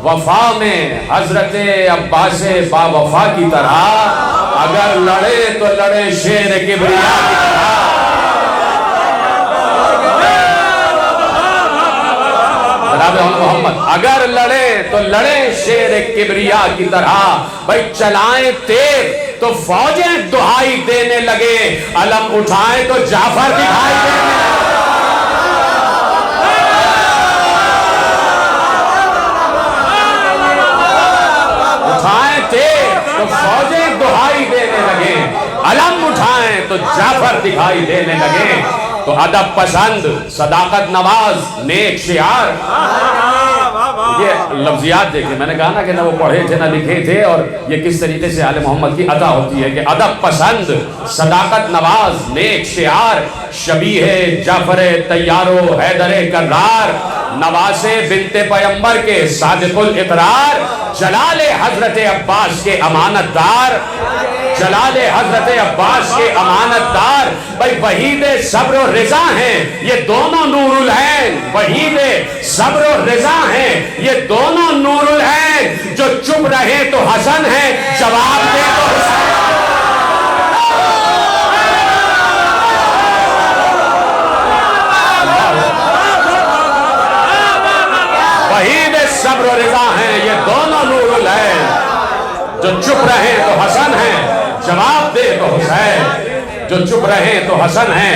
وفا میں حضرت عباس با وفا کی طرح. اگر لڑے تو لڑے شیر کبریا کی طرح. جناب محمد اگر لڑے تو لڑے شیر کبریا کی طرح. بھائی چلائیں تیر تو فوجیں دہائی دینے لگے. علم اٹھائیں تو جعفر دکھائی دینے لگے. اٹھائیں تیر تو فوجیں دہائی دینے لگے. علم اٹھائیں تو جعفر دکھائی دینے لگے. تو ادب پسند صداقت نواز نیک شعار. یہ لفظیات دیکھیں میں نے کہا نا کہ نہ وہ پڑھے تھے نہ لکھے تھے اور یہ کس طریقے سے آل محمد کی عطا ہوتی ہے کہ ادب پسند صداقت نواز نیک شعار. شبیہ جعفر طیارو حیدر کرار. نواز بنت پیمبر کے صادق الاقرار. جلال حضرت عباس کے امانت دار. جلال حضرت عباس کے امانت دار. بھائی وحید صبر و رضا ہیں یہ دونوں نور العین. وحید صبر و رضا ہیں یہ دونوں نور العین. جو چپ رہے تو حسن ہے جواب دے تو حسین. وحید صبر و رضا ہیں یہ دونوں نور العین. جو چپ رہے تو حسن ہے جواب دے تو حسین. جو چپ رہے تو حسن ہے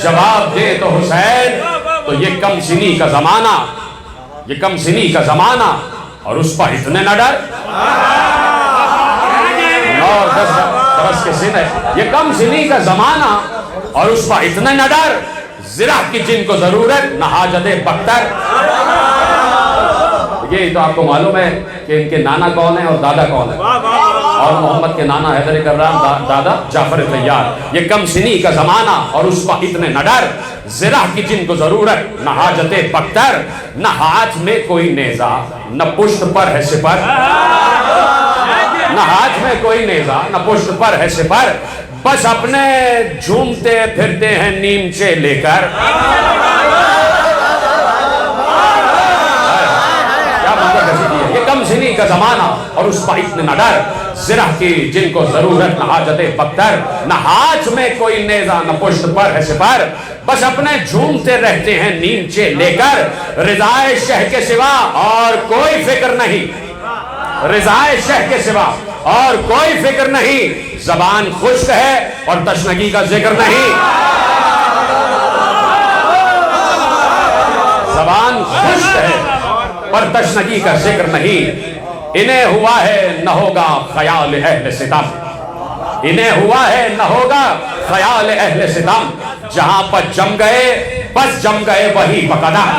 جواب دے تو حسین. تو یہ کم سنی کا زمانہ یہ کم سنی کا زمانہ اور اس پر اتنے نہ ڈر. 9 اور 10 برس کے سن ہے. یہ کم سنی کا زمانہ اور اس پر اتنے نہ ڈر. زرہ کی جن کو ضرورت نہ حاجت بختر. یہ تو آپ کو معلوم ہے کہ ان کے نانا کون ہیں اور دادا کون ہیں. اور محمد کے نانا حیدر کرام دادا جعفر طیار. یہ کم سنی کا زمانہ اور اس پر اتنے نہ ڈر. زرہ کی جن کو ضرورت نہ حاجت بختر. نہ ہاتھ میں کوئی نیزہ نہ پشت پر ہے سپر. نہ ہاتھ میں کوئی نیزہ نہ پشت پر ہے سپر. بس اپنے جھومتے پھرتے ہیں نیمچے لے کر. یہ کم سنی کا زمانہ اور اس پر اتنے نہ ڈر. زرہ کی جن کو ضرورت نہ حاجت بختر. نہ ہاتھ میں کوئی نیزہ نہ پشت پر ہے سپر. بس اپنے جھومتے رہتے ہیں نیمچے لے کر. رضائے شہ کے سوا اور کوئی فکر نہیں. رضائے شہ کے سوا اور کوئی فکر نہیں. زبان خشک ہے اور تشنگی کا ذکر نہیں. زبان خشک ہے پر تشنگی کا ذکر نہیں. انہیں ہوا ہے نہ ہوگا خیال اہل ستم. انہیں ہوا ہے نہ ہوگا خیال اہل ستم. جہاں پر جم گئے بس جم گئے وہی بقدم.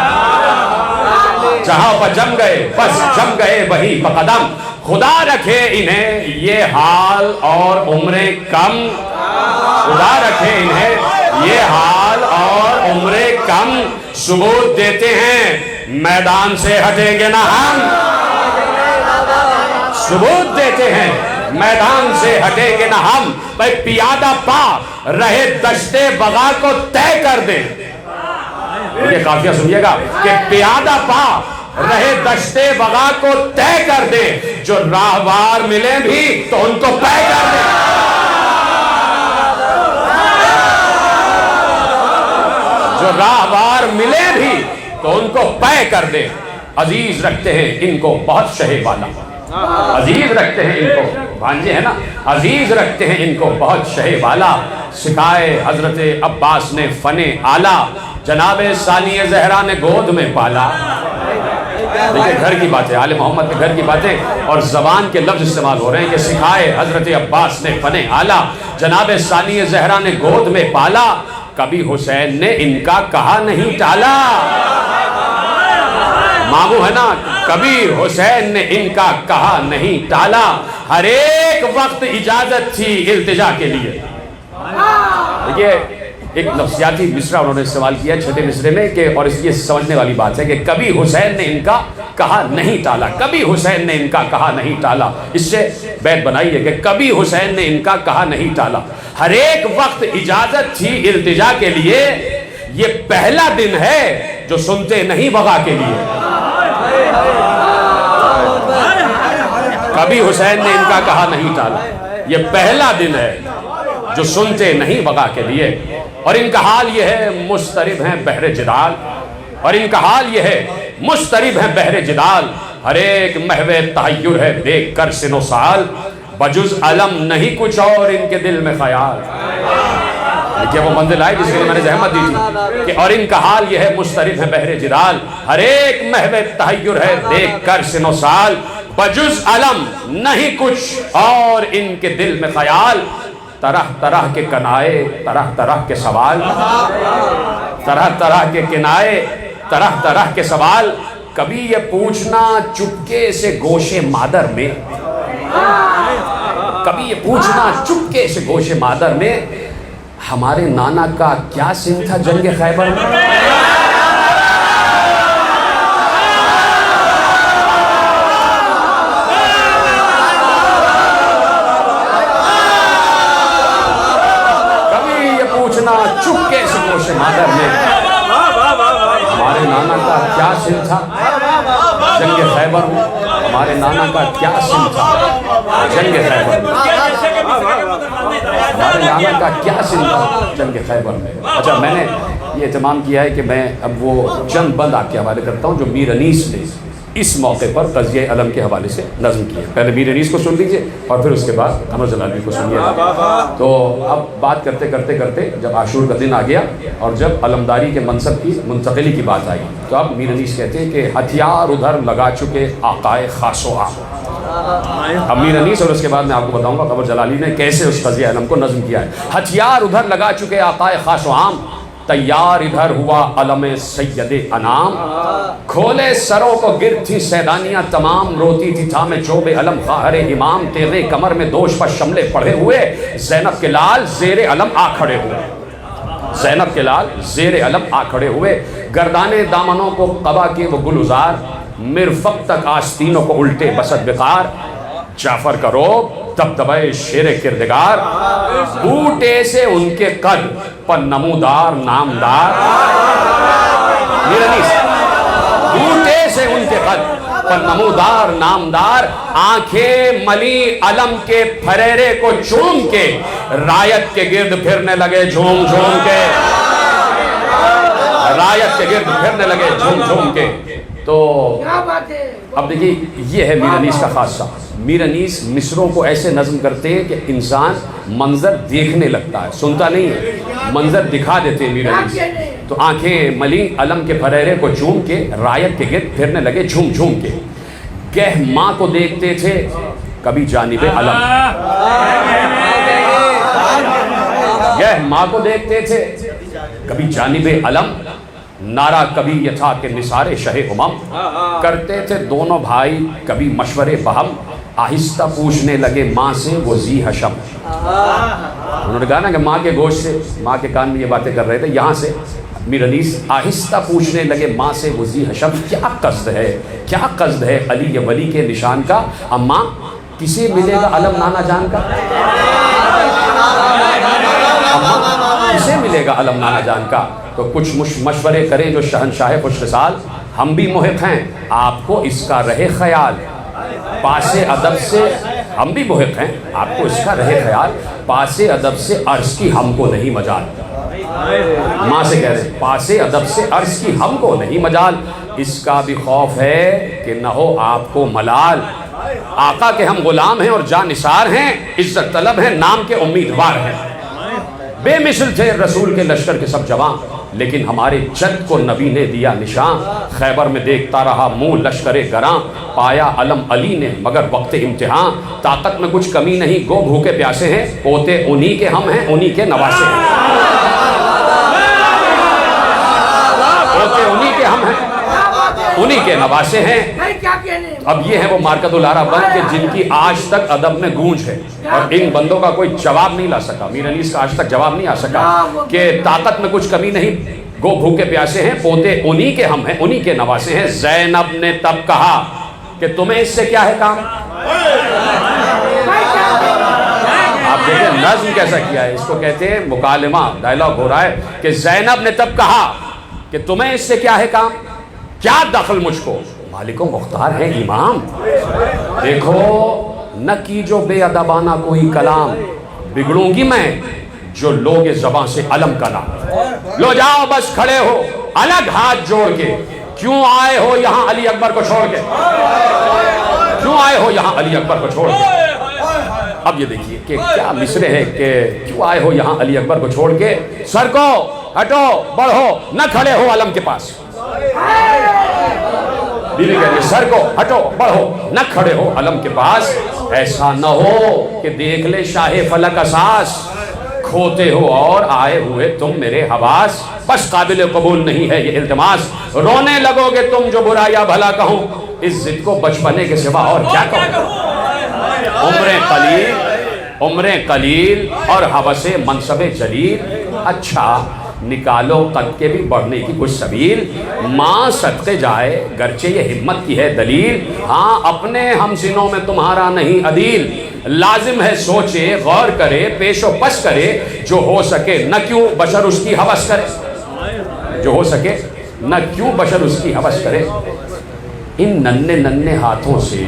جہاں پر جم گئے بس جم گئے وہی بقدم. خدا رکھے انہیں یہ حال اور عمریں کم. خدا رکھے انہیں یہ حال اور عمریں کم. ثبوت دیتے ہیں میدان سے ہٹیں گے نہ ہم. ثبوت دیتے ہیں میدان سے ہٹیں گے نہ ہم، بھائی پیادہ پا رہے دشتے بغا کو طے کر دیں. یہ قافیہ سنیے گا کہ پیادہ پا رہے دشتے بغا کو طے کر دے، جو راہوار ملے بھی تو ان کو پے کر دے. جو راہوار ملے بھی تو ان کو پے کر دے. عزیز رکھتے ہیں ان کو بہت شہ بالا، عزیز رکھتے ہیں ان کو، بھانجے ہیں نا، عزیز رکھتے ہیں ان کو بہت شہ بالا. سکھائے حضرت عباس نے فن اعلیٰ، جناب ثانی زہرا نے گود میں پالا. دیکھیں گھر کی باتیں، آل محمد کے گھر کی باتیں، اور زبان کے لفظ استعمال ہو رہے ہیں کہ سکھائے حضرت عباس نے فن اعلیٰ، جناب ثانی زہرا نے گود میں پالا. کبھی حسین نے ان کا کہا نہیں ٹالا. مامو ہے نا، کبھی حسین نے ان کا کہا نہیں ٹالا. ہر ایک وقت اجازت تھی التجا کے لیے. دیکھیے ایک نفسیاتی مصرع انہوں نے استعمال کیا چھٹے مصرے میں کہ، اور اس یہ سمجھنے والی بات ہے کہ کبھی حسین نے ان کا کہا نہیں ٹالا، کبھی حسین نے ان کا کہا نہیں ٹالا. اس سے بیت بنائی ہے کہ کبھی حسین نے ان کا کہا نہیں ٹالا. ہر ایک وقت اجازت تھی التجا کے لیے، یہ پہلا دن ہے جو سنتے نہیں بغا کے لیے. کبھی حسین نے ان کا کہا نہیں ٹالا، یہ پہلا دن ہے جو سنتے نہیں بغا کے لیے. اور ان کا حال یہ ہے مسترب ہیں بحر جدال، اور ان کا حال یہ ہے مسترب ہیں بحر جدال. ہر ایک محو تحیر ہے دیکھ کر سن و سال، بجز علم نہیں کچھ اور ان کے دل میں خیال. دیکھیے وہ منزل آئی جس کے لیے میں نے زحمت دی تھی کہ اور ان کا حال یہ ہے مسترب ہے بحر جدال. ہر ایک محو تحیر ہے دیکھ کر سن و سال، بجز علم نہیں کچھ اور ان کے دل میں خیال. طرح طرح کے کنائے، طرح طرح کے سوال، طرح طرح کے کنائے، طرح طرح کے سوال. کبھی یہ پوچھنا چپکے سے گوش مادر میں، کبھی یہ پوچھنا چپکے سے گوش مادر میں، ہمارے نانا کا کیا سن تھا جنگ خیبر میں. چپکے سے گوش مادر میں، ہمارے نانا کا کیا سن تھا جنگ خیبر میں، ہمارے نانا کا کیا سن تھا جنگ خیبر میں، ہمارے نانا کا کیا سن تھا جنگ خیبر میں. اچھا میں نے یہ اہتمام کیا ہے کہ میں اب وہ چند بند آپ کے حوالے کرتا ہوں جو میر انیس نے اس موقع پر قضیہ علم کے حوالے سے نظم کیا. پہلے میر انیس کو سن لیجئے اور پھر اس کے بعد قمر جلالی کو سنیے. تو اب بات کرتے کرتے کرتے جب عاشور کا دن آ گیا اور جب علمداری کے منصب کی منتقلی کی بات آئی تو اب میر انیس کہتے ہیں کہ ہتھیار ادھر لگا چکے آقائے خاص و عام. اب میر انیس اور اس کے بعد میں آپ کو بتاؤں گا قمر جلالی نے کیسے اس قضیہ علم کو نظم کیا ہے. ہتھیار ادھر لگا چکے آقائے خاص و عام، تیار ادھر ہوا علم سید انام. کھولے سروں کو گر تھی سیدانیاں تمام، روتی تھی تھامے چوب علم خواہر امام. تیغے کمر میں دوش پر شملے پڑھے ہوئے، زینب کے لال زیر علم آ کھڑے ہوئے. زینب کے لال زیر علم آ کھڑے ہوئے. گردانے دامنوں کو قبا کے وہ گلزار، مرفق تک آستینوں کو الٹے بسد وقار. جعفر کا روب دبدبے شیر کردگار، بوٹے سے ان کے قد پر نمودار نامدار. بوٹے سے ان کے قد پر نمودار نامدار. آنکھیں ملی علم کے پھریرے کو چوم کے، رایت کے گرد پھرنے لگے جھوم جھوم کے، رایت کے گرد پھرنے لگے جھوم جھوم کے. تو اب دیکھیے یہ ہے میر انیس کا خاصہ. میر انیس مصروں کو ایسے نظم کرتے ہیں کہ انسان منظر دیکھنے لگتا ہے، سنتا نہیں ہے، منظر دکھا دیتے ہیں میر انیس. تو آنکھیں ملی علم کے پھریرے کو چوم کے، رایت کے گرد پھرنے لگے جھوم جھوم کے. گہ ماں کو دیکھتے تھے کبھی جانب علم، گہ ماں کو دیکھتے تھے کبھی جانب علم. نعرہ کبھی یہ تھا کہ نثار شہ امم، کرتے تھے دونوں بھائی کبھی مشورے بہم. آہستہ پوچھنے لگے ماں سے وہ ذی حشم. انہوں نے کہا نا کہ ماں کے گوشت سے، ماں کے کان میں یہ باتیں کر رہے تھے. یہاں سے میر انیس آہستہ پوچھنے لگے ماں سے وہ ذی حشم، کیا قصد ہے، کیا قصد ہے علی ولی کے نشان کا. اماں کسے ملے گا علم نانا جان کا؟ کسے ملے گا علم نانا جان کا؟ تو کچھ مشورے کریں جو شہنشاہ خوش خصال، ہم بھی محق ہیں، آپ کو اس کا رہے خیال، پاس ادب سے ہم بھی محق ہیں، آپ کو اس کا رہے خیال، پاس ادب سے عرض کی ہم کو نہیں مجال۔ ماں سے کہہ رہے ہیں پاس ادب سے عرض کی ہم کو نہیں مجال، اس کا بھی خوف ہے کہ نہ ہو آپ کو ملال۔ آقا کے ہم غلام ہیں اور جانثار ہیں، عزت طلب ہیں، نام کے امیدوار ہیں۔ بے مثل تھے رسول کے لشکر کے سب جوان، لیکن ہمارے جد کو نبی نے دیا نشان۔ خیبر میں دیکھتا رہا منہ لشکر گراں، پایا علم علی نے مگر وقت امتحان۔ طاقت میں کچھ کمی نہیں، گو بھوکے پیاسے ہیں، پوتے انہی کے ہم ہیں، انہی کے نواسے ہیں۔ پوتے انہی کے ہم ہیں، انہی کے نواسے ہیں۔ اب یہ ہے وہ مارکت العرب بند کہ جن کی آج تک ادب میں گونج ہے، اور ان بندوں کا کوئی جواب نہیں لا سکا، میر انیس کا آج تک جواب نہیں آ سکا کہ طاقت میں کچھ کمی نہیں، گو بھوکے پیاسے ہیں، پوتے انہی کے ہم ہیں، انہی کے نواسے ہیں۔ زینب نے تب کہا کہ تمہیں اس سے کیا ہے کام؟ آپ دیکھیں نظم کیسا کیا ہے، اس کو کہتے ہیں مکالمہ، ڈائلاگ ہو رہا ہے کہ زینب نے تب کہا کہ تمہیں اس سے کیا ہے کام؟ کیا دخل مجھ کو؟ مالک و مختار ہے امام، دیکھو نہ کیجو بے ادبانہ کوئی کلام، بگڑوں گی میں جو لوگ زباں سے علم کا نام۔ لو جاؤ بس کھڑے ہو الگ ہاتھ جوڑ کے، کیوں آئے ہو یہاں علی اکبر کو چھوڑ کے؟ کیوں آئے ہو یہاں علی اکبر کو چھوڑ کے؟ اب یہ دیکھیے کہ کیا مصرے ہے کہ کیوں آئے ہو یہاں علی اکبر کو چھوڑ کے، سر کو ہٹو بڑھو نہ کھڑے ہو علم کے پاس۔ بیوی کہہ رہی ہے سر کو ہٹو بڑھو نہ کھڑے ہو علم کے پاس، ایسا نہ ہو کہ دیکھ لے شاہ فلک اساس، کھوتے ہو اور آئے ہوئے تم میرے حواس، بس قابل قبول نہیں ہے یہ التماس، رونے لگو گے تم جو برا یا بھلا کہوں، اس ضد کو بچپنے کے سوا اور کیا کہوں۔ عمریں قلیل اور حوث منصب جلیل، اچھا نکالو قد کے بھی بڑھنے کی کچھ سبیل، ماں صدقے جائے گرچہ یہ ہمت کی ہے دلیل، ہاں اپنے ہم سنوں میں تمہارا نہیں عدیل، لازم ہے سوچے غور کرے پیش و پس کرے، جو ہو سکے نہ کیوں بشر اس کی حوث کرے، جو ہو سکے نہ کیوں بشر اس کی حوث کرے، ان ننھے ننھے ہاتھوں سے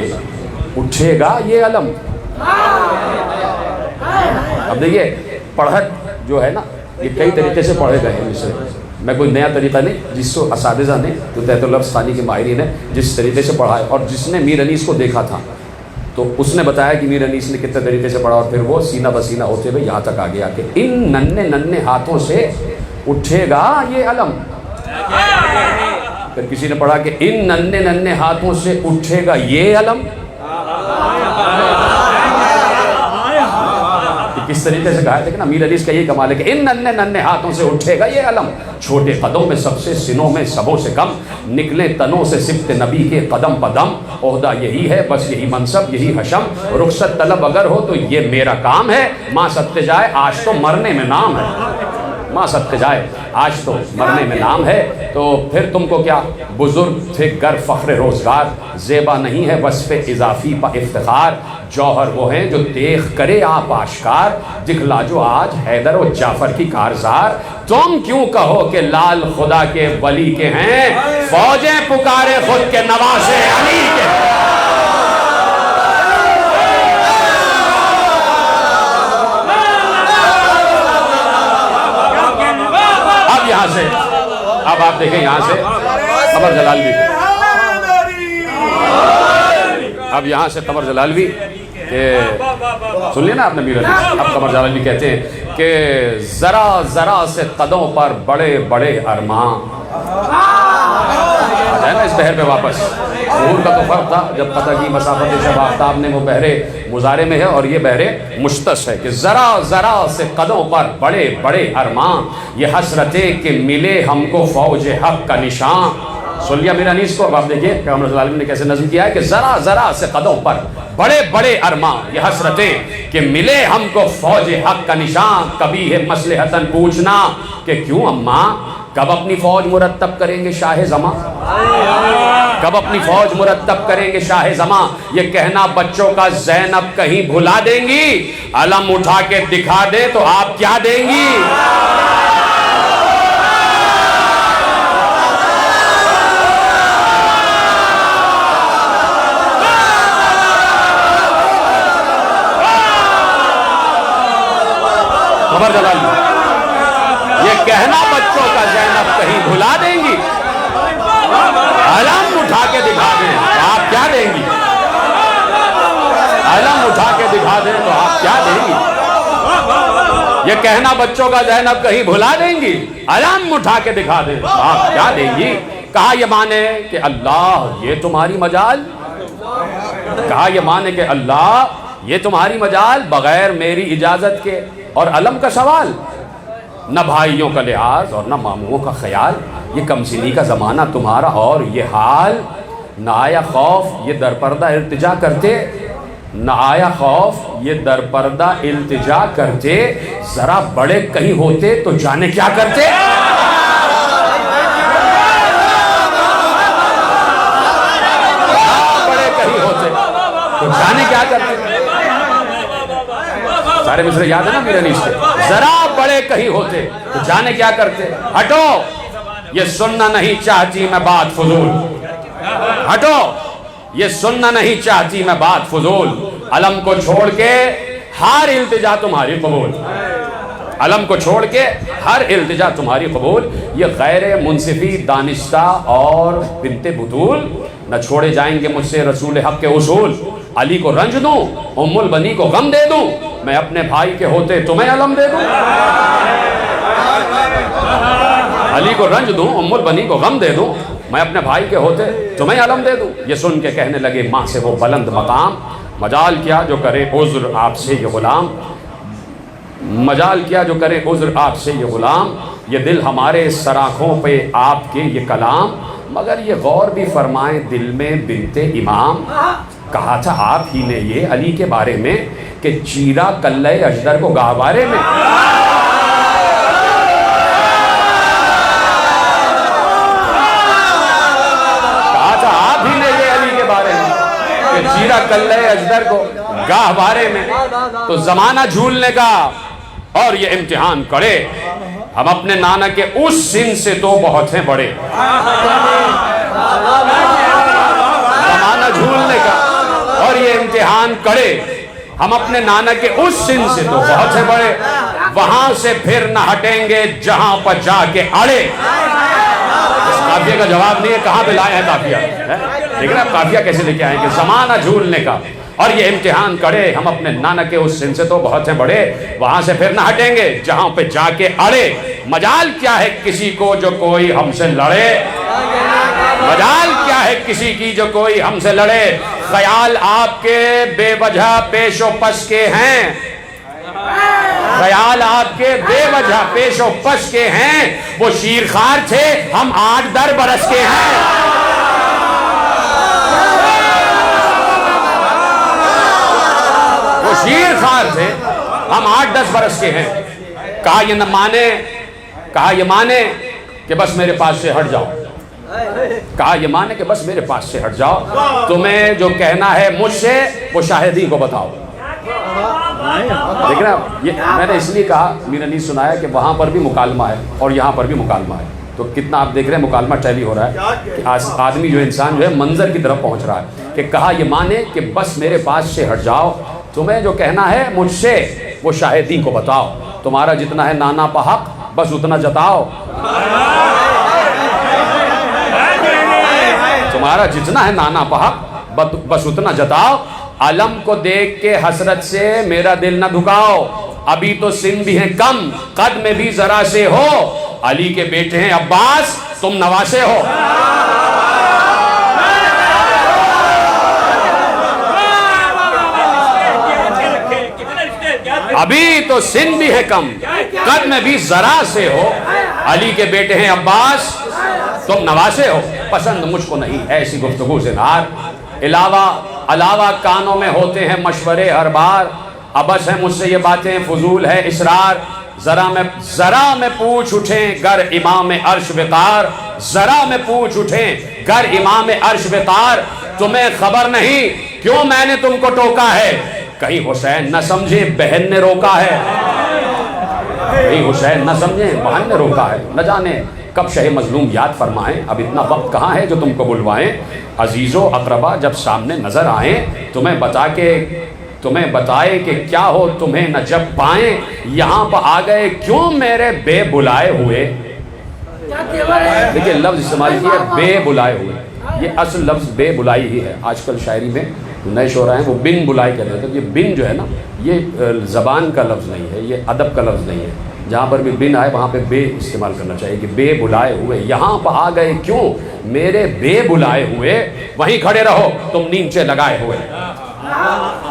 اٹھے گا یہ علم۔ اب دیکھیے پڑھٹ جو ہے نا یہ کئی طریقے سے پڑھے گئے ہیں مصر میں، کوئی نیا طریقہ نہیں، جس کو اساتذہ نے جو تحت اللفظ ثانی کے ماہرین ہیں جس طریقے سے پڑھا ہے، اور جس نے میر انیس کو دیکھا تھا تو اس نے بتایا کہ میر انیس نے کتنے طریقے سے پڑھا، اور پھر وہ سینہ بسینہ ہوتے ہوئے یہاں تک آ گیا کہ ان ننھے ننھے ہاتھوں سے اٹھے گا یہ علم۔ پھر کسی نے پڑھا کہ ان ننھے ننھے ہاتھوں سے اٹھے گا یہ علم، کس طریقے سے کہا ہے، لیکن امیر حدیث کا یہ کمال ہے کہ ان ننھے ننھے ہاتھوں سے اٹھے گا یہ علم، چھوٹے قدوں میں سب سے سنوں میں سبوں سے کم، نکلے تنوں سے سبت نبی کے قدم پدم، عہدہ یہی ہے بس یہی منصب یہی حشم، رخصت طلب اگر ہو تو یہ میرا کام ہے، ماں صدقے جائے آج تو مرنے میں نام ہے، ماں صدقے جائے آج تو مرنے میں نام ہے۔ تو پھر تم کو کیا، بزرگ تھے گر فخر روزگار، زیبا نہیں ہے وصف اضافی پا افتخار، جوہر وہ ہیں جو دیکھ کرے آپ آشکار، دکھلا جو آج حیدر و جعفر کی کارزار، تم کیوں کہو کہ لال خدا کے ولی کے ہیں، فوجیں پکارے خود کے نواسے علی کے۔ یہاں سے اب آپ دیکھیں یہاں سے قمر جلالوی کو، اب یہاں سے قمر جلالوی کہ سن لیا نا آپ نے میر انیس، اب قمر جلالوی کہتے ہیں کہ ذرا ذرا سے قدوں پر بڑے بڑے ارمان، ہے نا اس بحر پہ واپس، ظہور کا تو فرق تھا جب قطع کی مسافت شب آفتاب نے، وہ بحرے مضارع میں ہے اور یہ بحرے مشتس ہے کہ ذرا ذرا سے قدوں پر بڑے بڑے ارمان، یہ حسرتیں کہ ملے ہم کو فوج حق کا نشان۔ سن لیا میر انیس کو، اب آپ دیکھیے کہ قمر جلالوی نے کیسے نظم کیا ہے کہ ذرا ذرا سے قدوں پر بڑے بڑے ارمان، یہ حسرتیں کہ ملے ہم کو فوج حق کا نشان، کبھی ہے مصلحتاً پوچھنا کہ کیوں اماں کب اپنی فوج مرتب کریں گے شاہ زماں؟ کب اپنی فوج مرتب کریں گے شاہ زماں؟ یہ کہنا بچوں کا زینب کہیں بھلا دیں گی؟ علم اٹھا کے دکھا دیں تو آپ کیا دیں گی؟ خبر جلال یہ کہنا بچوں کا زینب کہیں بھلا دیں گی؟ علم اٹھا کے دکھا دیں تو آپ کیا دیں گی؟ علم اٹھا کے دکھا دیں تو آپ کیا دیں گی؟ یہ کہنا بچوں کا زینب کہیں بھلا دیں گی؟ علم اٹھا کے دکھا دیں تو آپ کیا دیں گی؟ کہا یہ مانے کہ اللہ یہ تمہاری مجال، کہا یہ مانے کہ اللہ یہ تمہاری مجال بغیر میری اجازت کے، اور علم کا سوال، نہ بھائیوں کا لحاظ اور نہ ماموں کا خیال، یہ کمسنی کا زمانہ تمہارا اور یہ حال، نہ آیا خوف یہ درپردہ التجا کرتے، نہ آیا خوف یہ درپردہ التجا کرتے، ذرا بڑے کہیں ہوتے تو جانے کیا کرتے؟ بڑے کہیں ہوتے تو جانے کیا کرتے؟ سارے مصرے یاد ہے نا میرے نیچے؟ ذرا بڑے کہیں ہوتے تو جانے کیا کرتے؟ ہٹو یہ سننا نہیں چاہتی میں بات فضول، ہٹو یہ سننا نہیں چاہتی میں بات فضول، علم کو چھوڑ کے ہر التجا تمہاری قبول، علم کو چھوڑ کے ہر التجا تمہاری قبول، یہ غیر منصفی دانشتہ اور بنت بطول، نہ چھوڑے جائیں گے مجھ سے رسول حق کے اصول، علی کو رنج دوں ام البنی کو غم دے دوں، میں اپنے بھائی کے ہوتے تمہیں علم دے دوں، علی کو رنج دوں ام البنی کو غم دے دوں، میں اپنے بھائی کے ہوتے تمہیں علم دے دوں۔ یہ سن کے کہنے لگے ماں سے وہ بلند مقام، مجال کیا جو کرے عذر آپ سے یہ غلام، مجال کیا جو کرے عذر آپ سے یہ غلام، یہ دل ہمارے سراخوں پہ آپ کے یہ کلام، مگر یہ غور بھی فرمائیں دل میں بنت امام، کہا تھا آپ ہی نے یہ علی کے بارے میں کہ چیرا کلہ اجدر کو گہوارے میں، کہا تھا آپ ہی نے یہ علی کے بارے میں کہ چیرا کلہ اجدر کو گہوارے میں، تو زمانہ جھولنے کا اور یہ امتحان کڑے، ہم اپنے نانا کے اس سن سے تو بہت ہیں بڑے، زمانہ جھولنے کا اور یہ امتحان کڑے، ہم اپنے نانا کے اس سن سے تو بہت ہیں بڑے، وہاں سے پھر نہ ہٹیں گے جہاں پر جا کے اڑے۔ اس قافیہ کا جواب نہیں ہے کہاں پہ لائے ہیں قافیہ، دیکھ رہے ہیں قافیہ کیسے لے کے آئیں گے؟ زمانہ جھولنے کا اور یہ امتحان کڑے، ہم اپنے نانا کے اس سن سے تو بہت ہیں بڑے، وہاں سے پھر نہ ہٹیں گے جہاں پہ جا کے اڑے، مجال کیا ہے کسی کو جو کوئی ہم سے لڑے، مجال کیا ہے کسی کی جو کوئی ہم سے لڑے، خیال آپ کے بے وجہ پیش و پش کے ہیں، خیال آپ کے بے وجہ پیش و پش کے ہیں، وہ شیرخوار تھے ہم 8-10 برس کے ہیں، وہ شیرخوار تھے ہم 8-10 برس کے ہیں، کہا یہ نہ مانے، کہا یہ مانے کہ بس میرے پاس سے ہٹ جاؤ، کہا یہ مانے کہ بس میرے پاس سے ہٹ جاؤ، تمہیں جو کہنا ہے مجھ سے وہ شاہدی کو بتاؤ۔ دیکھ رہے ہیں یہ میں نے اس لیے کہا، میرا نہیں سنایا کہ وہاں پر بھی مکالمہ ہے اور یہاں پر بھی مکالمہ ہے، تو کتنا آپ دیکھ رہے ہیں مکالمہ ٹیلی ہو رہا ہے کہ آدمی جو انسان جو ہے منظر کی طرف پہنچ رہا ہے کہ کہا یہ مانے کہ بس میرے پاس سے ہٹ جاؤ، تمہیں جو کہنا ہے مجھ سے وہ شاہدی کو بتاؤ، تمہارا جتنا ہے نانا پہ حق بس اتنا جتاؤ، تمہارا جتنا ہے نانا پہ حق بس اتنا جتاؤ، علم کو دیکھ کے حسرت سے میرا دل نہ دھکاؤ، ابھی تو سن بھی ہیں کم قد میں بھی ذرا سے ہو، علی کے بیٹے ہیں عباس تم نواسے ہو، ابھی تو سن بھی ہے کم قد میں بھی ذرا سے ہو، علی کے بیٹے ہیں عباس تم نواسے ہو، پسند مجھ کو نہیں ایسی گفتگو سے نار، علاوہ کانوں میں ہوتے ہیں مشورے ہر بار، ابس ہے مجھ سے یہ باتیں فضول ہے اسرار، ذرا میں پوچھ اٹھیں گر امام عرش وقار، ذرا میں پوچھ اٹھیں گر امام عرش وقار، تمہیں خبر نہیں کیوں میں نے تم کو ٹوکا ہے، کہیں حسین نہ سمجھے بہن نے روکا ہے، کہیں حسین نہ سمجھے بہن نے روکا ہے، نہ جانے کب شہ مظلوم یاد فرمائیں، اب اتنا وقت کہاں ہے جو تم کو بلوائیں، عزیز و اقربا جب سامنے نظر آئیں تمہیں بتائے کہ کیا ہو تمہیں نہ جب پائیں، یہاں پہ آ گئے کیوں میرے بے بلائے ہوئے، دیکھیں لفظ استعمال کیا بے بلائے ہوئے، یہ اصل لفظ بے بلائی ہی ہے، آج کل شاعری میں نئے شعراء ہیں وہ بن بلائی کہتے ہیں، یہ بن جو ہے نا یہ زبان کا لفظ نہیں ہے، یہ ادب کا لفظ نہیں ہے، جہاں پر بھی بن آئے وہاں پہ بے استعمال کرنا چاہیے کہ بے بلائے ہوئے، یہاں پہ آ گئے کیوں میرے بے بلائے ہوئے، وہیں کھڑے رہو تم نیمچے لگائے ہوئے،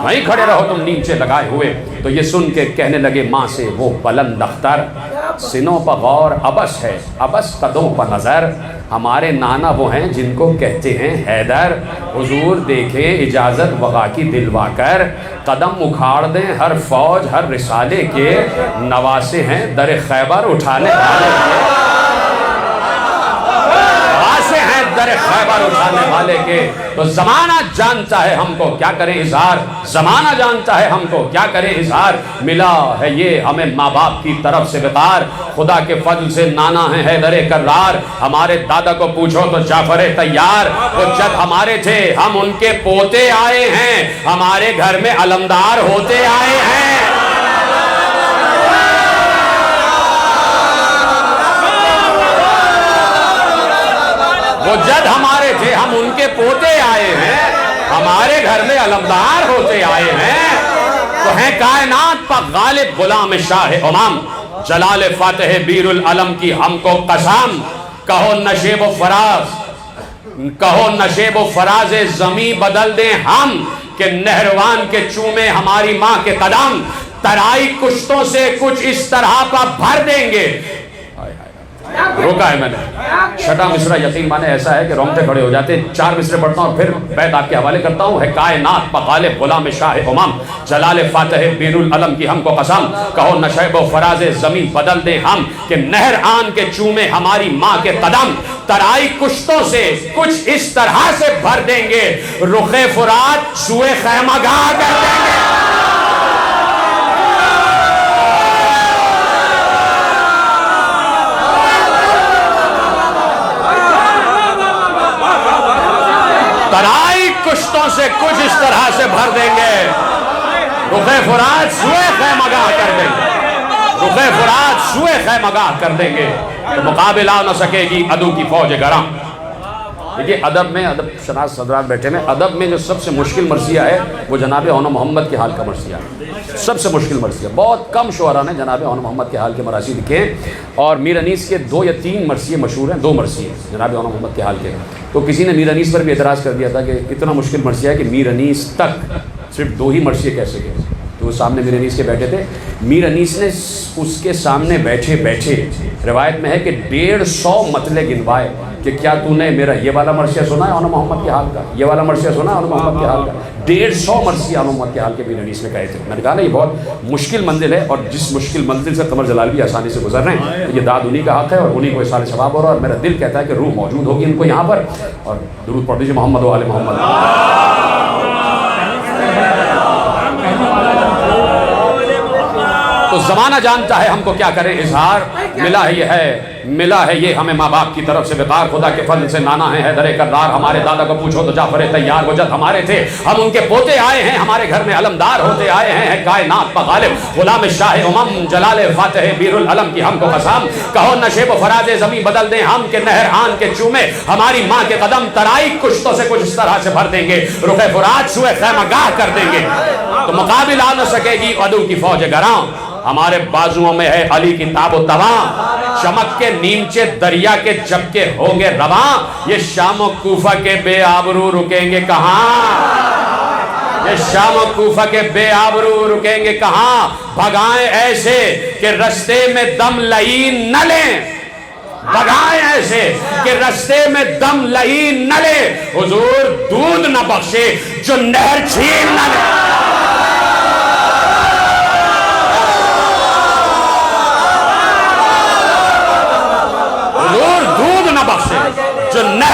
وہیں کھڑے رہو تم نیمچے لگائے ہوئے، تو یہ سن کے کہنے لگے ماں سے وہ بلند اختر، سنوں پہ غور ابس ہے ابس قدوں پہ نظر، ہمارے نانا وہ ہیں جن کو کہتے ہیں حیدر، حضور دیکھیں اجازت وغا کی دلوا کر، قدم اکھاڑ دیں ہر فوج ہر رسالے کے، نواسے ہیں در خیبر اٹھانے والے کے، نواسے ہیں در خیبر اٹھانے والے کے، تو زمانہ جانتا ہے ہم کو کیا کریں اظہار، زمانہ جانتا ہے ہم کو کیا کریں اظہار، ملا ہے یہ ہمیں ماں باپ کی طرف سے وقار، خدا کے فضل سے نانا ہیں حیدر کرار، ہمارے دادا کو پوچھو تو جعفر طیار، وہ جب ہمارے تھے ہم ان کے پوتے آئے ہیں، ہمارے گھر میں علمدار ہوتے آئے ہیں، وہ جد ہمارے تھے ہم ان کے پوتے آئے ہیں، ہمارے گھر میں علمدار ہوتے آئے ہیں، تو ہیں کائنات پر غالب غلام شاہ امام، جلال فاتح بیر العلم کی ہم کو قسم، کہو نشیب و فراز زمیں بدل دیں ہم، کہ نہروان کے چومے ہماری ماں کے قدم، ترائی کشتوں سے کچھ اس طرح پر بھر دیں گے، روکا ہے میں نے، چھٹا مصرع یقین مانے ایسا ہے کہ رونگٹے کھڑے ہو جاتے ہیں، 4 مصرے پڑھتا ہوں اور پھر بیت آپ کے حوالے کرتا ہوں، ہے کائنات پر غالب غلام شاہ امام، جلال فاتح بیر العلم کی ہم کو قسم، کہو نشیب و فراز زمین بدل دیں ہم، کہ نہر آن کے چومے ہماری ماں کے قدم، ترائی کشتوں سے کچھ اس طرح سے بھر دیں گے، رخ فرات سوئے خیمہ گاہ کر دیں گے، ترائی کشتوں سے کچھ اس طرح سے بھر دیں گے، رخ فرات سوئے خیمہ گاہ کر دیں گے، رخ فرات سوئے خیمہ گاہ کر دیں گے، تو مقابل آ نہ سکے گی عدو کی فوج گراں۔ دیکھیے ادب میں، ادب شناس حضرات بیٹھے میں، ادب میں جو سب سے مشکل مرثیہ ہے وہ جناب اون محمد کے حال کا مرثیہ ہے، سب سے مشکل مرثیہ، بہت کم شعراء نے جناب اون محمد کے حال کے مراثی لکھے ہیں، اور میر انیس کے 2 یا 3 مرثیے مشہور ہیں، 2 مرثیے جناب اون محمد کے حال کے، تو کسی نے میر انیس پر بھی اعتراض کر دیا تھا کہ اتنا مشکل مرثیہ ہے کہ میر انیس تک صرف 2 ہی مرثیے کیسے گئے، تو وہ سامنے میر انیس کے بیٹھے تھے، میر انیس نے اس کے سامنے بیٹھے بیٹھے روایت میں ہے کہ 150 مطلع گنوائے کہ کیا تو نے میرا یہ والا مرثیہ سنا ہے اون محمد کے حال کا، یہ والا مرثیہ سنا ہے اون محمد کے حال کا، 150 مرثیہ اون محمد کے حال کے میر انیس نے کہے تھے۔ میں نے کہا نا یہ بہت مشکل منزل ہے، اور جس مشکل منزل سے قمر جلال بھی آسانی سے گزر رہے ہیں، یہ داد انہی کا حق ہے اور انہی کو اصال ثواب ہو رہا ہے، اور میرا دل کہتا ہے کہ روح موجود ہوگی ان کو یہاں پر، اور درود پڑھ دیجیے محمد و آل محمد۔ تو زمانہ جانتا ہے ہم کو کیا کریں اظہار، ملا ہے یہ ہمیں ماں باپ کی طرف سے وقار، خدا کے فضل سے نانا ہے حیدر کرار، ہمارے دادا کو پوچھو تو جعفر طیار، وہ جد ہمارے تھے ہم ان کے پوتے آئے ہیں، ہمارے گھر میں علمدار ہوتے آئے ہیں، کائنات پر غالب غلام شاہ امم، جلال فاتح بیر العلم کی ہم کو قسم، کہو نشیب و فراز زمین بدل دیں ہم، کہ نہر آن کے چومے ہماری ماں کے قدم، ترائی کشتوں سے کچھ اس طرح سے بھر دیں گے، رخ فرات سوئے خیمہ گاہ کر دیں گے، تو مقابل آ نہ سکے گی عدو کی فوج گراں، ہمارے بازوؤں میں ہے علی کی تاب و تواں، چمک کے نیمچے دریا کے جب کے ہوں گے رواں، یہ شام و کوفہ کے بے آبرو رکیں گے کہاں، یہ شام و کوفہ کے بے آبرو رکیں گے کہاں، بھگائیں ایسے کہ رستے میں دم لعین نہ لیں، بھگائیں ایسے کہ رستے میں دم لعین نہ لیں، حضور دودھ نہ بخشے جو نہر چھین نہ لیں،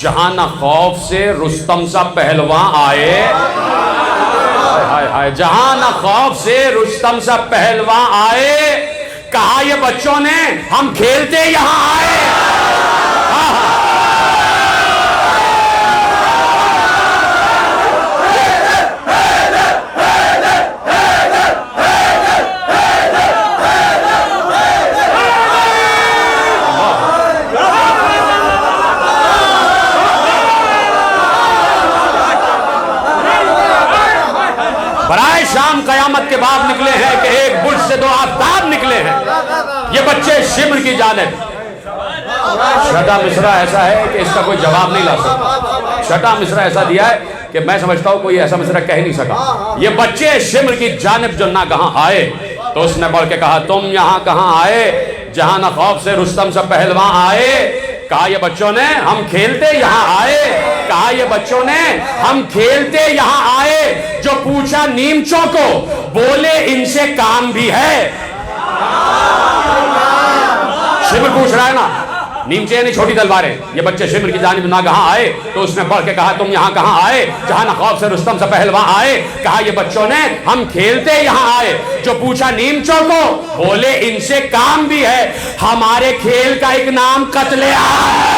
جہاں نہ خوف سے رستم سا پہلوان آئے، ہائے ہائے، جہاں نہ خوف سے رستم سا پہلوان آئے، کہا یہ بچوں نے ہم کھیلتے یہاں آئے۔ برائے شام قیامت کے بعد نکلے ہیں کہ ایک برج سے 2 آفتاب نکلے ہیں، یہ بچے شمر کی جانب۔ چھٹا مصرع ایسا ہے کہ اس کا کوئی جواب نہیں لا سکتا، چھٹا مصرع ایسا دیا ہے کہ میں سمجھتا ہوں کوئی ایسا مصرع کہہ نہیں سکا۔ یہ بچے شمر کی جانب جو نہ کہاں آئے، تو اس نے بڑھ کے کہا تم یہاں کہاں آئے، جہاں نہ خوف سے رستم سے پہلوان آئے، کہا یہ بچوں نے ہم کھیلتے یہاں آئے، کہا یہ بچوں نے ہم کھیلتے یہاں آئے، جو پوچھا نیمچوں کو بولے ان سے کام بھی ہے۔ شمر پوچھ رہا ہے نا، نیمچے یعنی چھوٹی تلواریں، یہ بچے شمر کی جانب نہ کہاں آئے، تو اس نے بڑھ کے کہا تم یہاں کہاں آئے، جہاں نہ خوف سے رستم سے پہلوان آئے، کہا یہ بچوں نے ہم کھیلتے یہاں آئے، جو پوچھا نیمچوں کو بولے ان سے کام بھی ہے، ہمارے کھیل کا ایک نام قتل عام۔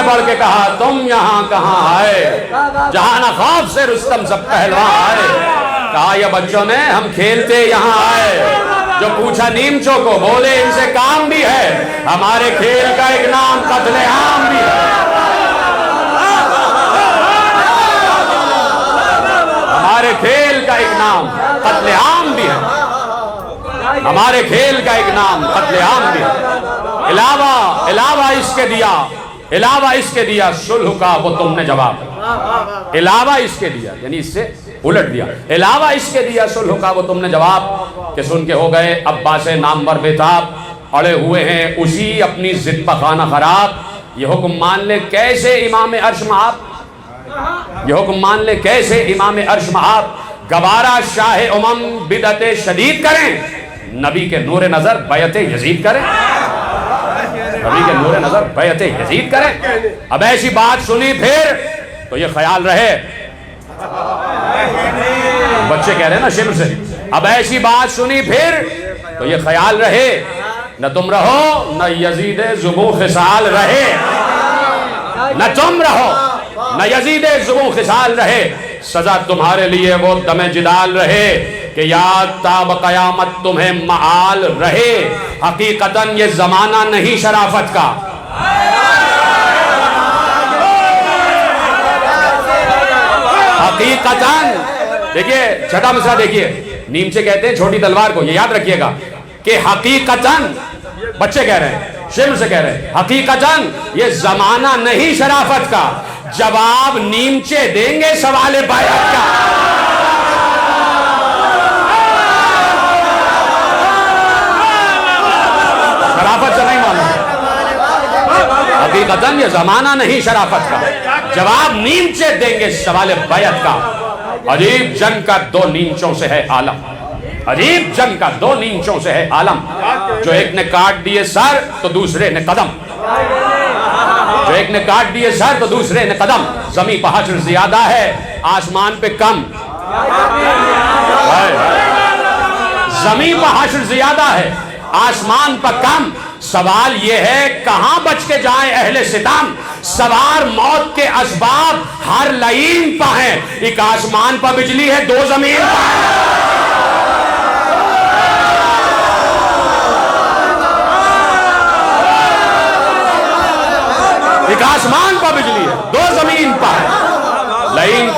بڑھ کے کہا تم یہاں کہاں آئے، جہاں نہ خوف سے رستم سب پہلوان آئے، کہا یہ بچوں نے ہم کھیلتے یہاں آئے، جو پوچھا نیمچوں کو بولے ان سے کام بھی ہے، ہمارے کھیل کا ایک نام قتل عام بھی ہے، ہمارے کھیل کا ایک نام قتل عام بھی ہے، ہمارے کھیل کا ایک نام قتل عام بھی ہے۔ علاوہ اس کے دیا، علاوہ اس کے دیا صلح کا وہ تم نے جواب، علاوہ اس کے دیا یعنی اس سے الٹ دیا، علاوہ اس کے دیا صلح کا وہ تم نے جواب، کہ سن کے ہو گئے عباس نامور بیتاب، اڑے ہوئے ہیں اسی اپنی ضد پہ خانہ خراب، یہ حکم مان لے کیسے امام عرش مآب، یہ حکم مان لے کیسے امام عرش مآب، گوارا شاہ امم بدعت شدید کریں، نبی کے نور نظر بیعت یزید کریں، نبی کے نور نظر بیعت یزید کریں۔ اب ایسی بات سنی پھر تو یہ خیال رہے، بچے کہہ رہے ہیں نا شمر سے، اب ایسی بات سنی پھر تو یہ خیال رہے، نہ تم رہو نہ یزید زبوں خصال رہے، نہ تم رہو نہ یزید زبوں خصال رہے، سزا تمہارے لیے وہ دم جدال رہے، کہ یاد تا بقیامت تمہیں معال رہے، حقیقتاً یہ زمانہ نہیں شرافت کا، حقیقتاً، دیکھیے چھٹا مصرع دیکھیے، نیمچے کہتے ہیں چھوٹی تلوار کو، یہ یاد رکھیے گا کہ حقیقتاً، بچے کہہ رہے ہیں شمر سے کہہ رہے ہیں حقیقتاً یہ زمانہ نہیں شرافت کا، جواب نیمچے دیں گے سوال بیعت کا، شرافت سے نہیں معلوم، حقیقتاً یہ زمانہ نہیں شرافت کا، جواب نیمچے دیں گے سوال بیعت کا۔ عجیب جنگ کا 2 نیمچوں سے ہے عالم، عجیب جنگ کا 2 نیمچوں سے ہے عالم، جو ایک نے کاٹ دیے سر تو دوسرے نے قدم، جو ایک نے کاٹ دیے سر تو دوسرے نے قدم، زمین پہ حشر زیادہ ہے آسمان پہ کم، زمین پہ حشر زیادہ ہے آسمان پہ کم، سوال یہ ہے کہاں بچ کے جائیں اہل ستم، سوار موت کے اسباب ہر لعین پہ ہیں، ایک آسمان پہ بجلی ہے 2 زمین پہ ہیں، ایک آسمان پہ بجلی ہے 2 زمین پہ ہے،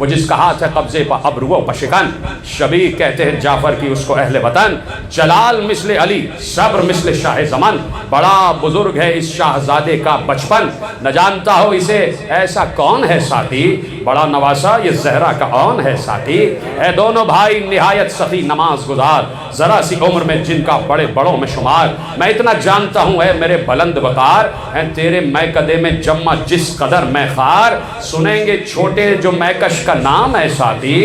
وہ جس کا ہاتھ ہے قبضے پہ ابرو و پشکن. شبیہ کہتے ہیں جعفر کی اس کو اہل وطن. جلال مثل علی، صبر مثل شاہ زمن. بڑا بزرگ ہے اس شاہزادے کا بچپن، نہ جانتا ہو اسے ایسا کون ہے ساتھی. بڑا نواسا یہ زہرا کا اون ہے ساتھی. اے دونوں بھائی نہایت سخی نماز گزار، ذرا سی عمر میں جن کا بڑے بڑوں میں شمار. میں اتنا جانتا ہوں اے میرے بلند وقار، اے تیرے میکدے میں جمع جس قدر میں خار. سنیں گے چھوٹے جو میکش کا نام ہے ساتھی،